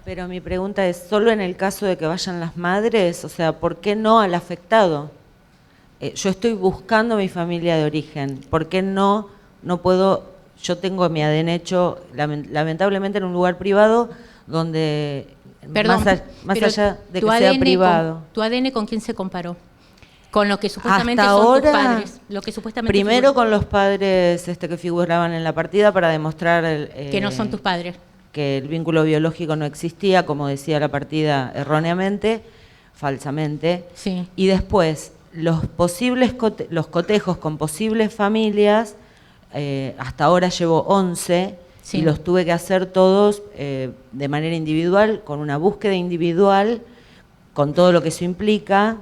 Pero mi pregunta es, ¿solo en el caso de que vayan las madres? O sea, ¿por qué no al afectado? Yo estoy buscando mi familia de origen. ¿Por qué no puedo? Yo tengo mi ADN hecho, lamentablemente, en un lugar privado donde, Perdón, más allá de que tu sea ADN privado. ¿Tu ADN con quién se comparó? Con lo que supuestamente Hasta son ahora, tus padres. Lo que supuestamente primero con los padres que figuraban en la partida para demostrar que no son tus padres. Que el vínculo biológico no existía, como decía la partida erróneamente, falsamente. Sí. Y después, los cotejos con posibles familias, hasta ahora llevo 11, Sí. y los tuve que hacer todos de manera individual, con una búsqueda individual, con todo lo que eso implica,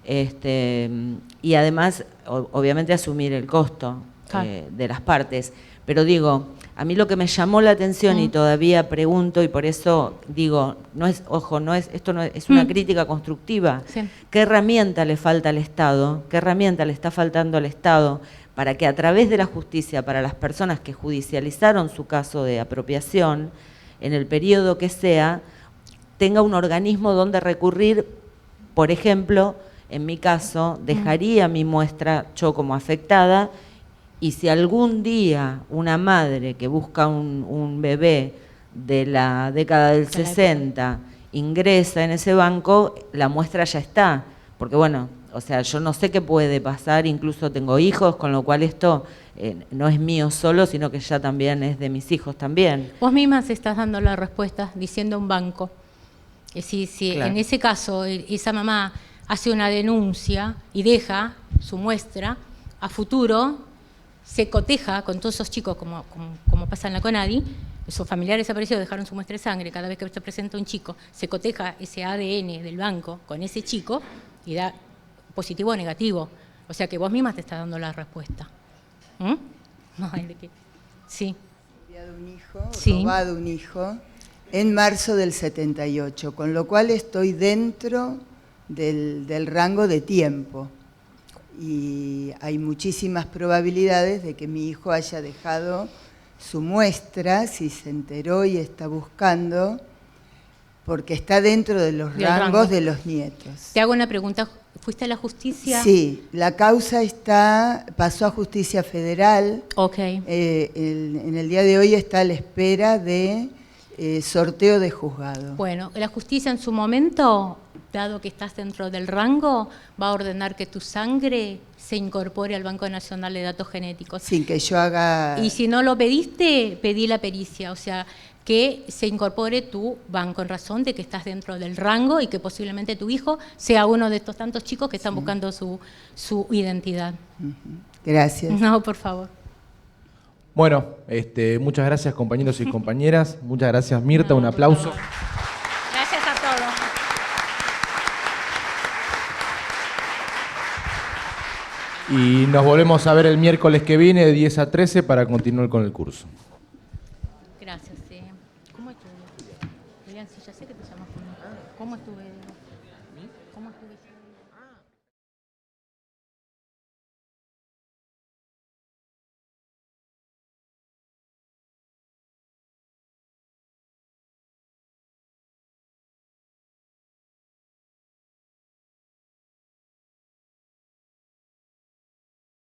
y además, obviamente, asumir el costo Claro. de las partes. Pero digo, a mí lo que me llamó la atención, y todavía pregunto, y por eso digo, esto no es una crítica constructiva. Sí. ¿Qué herramienta le falta al Estado? ¿Qué herramienta le está faltando al Estado para que a través de la justicia, para las personas que judicializaron su caso de apropiación, en el periodo que sea, tenga un organismo donde recurrir? Por ejemplo, en mi caso, dejaría mi muestra yo como afectada, y si algún día una madre que busca un bebé de la década del 60 ingresa en ese banco, la muestra ya está. Porque bueno, o sea, yo no sé qué puede pasar, incluso tengo hijos, con lo cual esto no es mío solo, sino que ya también es de mis hijos también. Vos misma se estás dando la respuesta diciendo un banco. Si Claro. en ese caso esa mamá hace una denuncia y deja su muestra, a futuro se coteja con todos esos chicos, como pasa en la CONADI, sus familiares desaparecidos dejaron su muestra de sangre, cada vez que se presenta un chico, se coteja ese ADN del banco con ese chico y da positivo o negativo. O sea que vos misma te estás dando la respuesta. ¿Mm? No hay de qué. Sí. Un hijo, Sí. robado un hijo, en marzo del 78, con lo cual estoy dentro del rango de tiempo. Y hay muchísimas probabilidades de que mi hijo haya dejado su muestra, si se enteró y está buscando, porque está dentro de los Del rangos rango. de los nietos. Te hago una pregunta. ¿Fuiste a la justicia? Sí, la causa pasó a Justicia Federal. Ok. En el día de hoy está a la espera de sorteo de juzgado. Bueno, la justicia en su momento, dado que estás dentro del rango, va a ordenar que tu sangre se incorpore al Banco Nacional de Datos Genéticos. Sin que yo haga... Y si no lo pediste, pedí la pericia, o sea, que se incorpore tu banco en razón de que estás dentro del rango y que posiblemente tu hijo sea uno de estos tantos chicos que están buscando su identidad. Gracias. No, por favor. Bueno, muchas gracias, compañeros y compañeras. Muchas gracias, Mirta. Un aplauso. Gracias a todos. Y nos volvemos a ver el miércoles que viene de 10 a 13 para continuar con el curso. Gracias. ¿Cómo estuve? Adrián, sí, ya sé que te llamas por mí. ¿Cómo estuve? ¿Cómo estuve?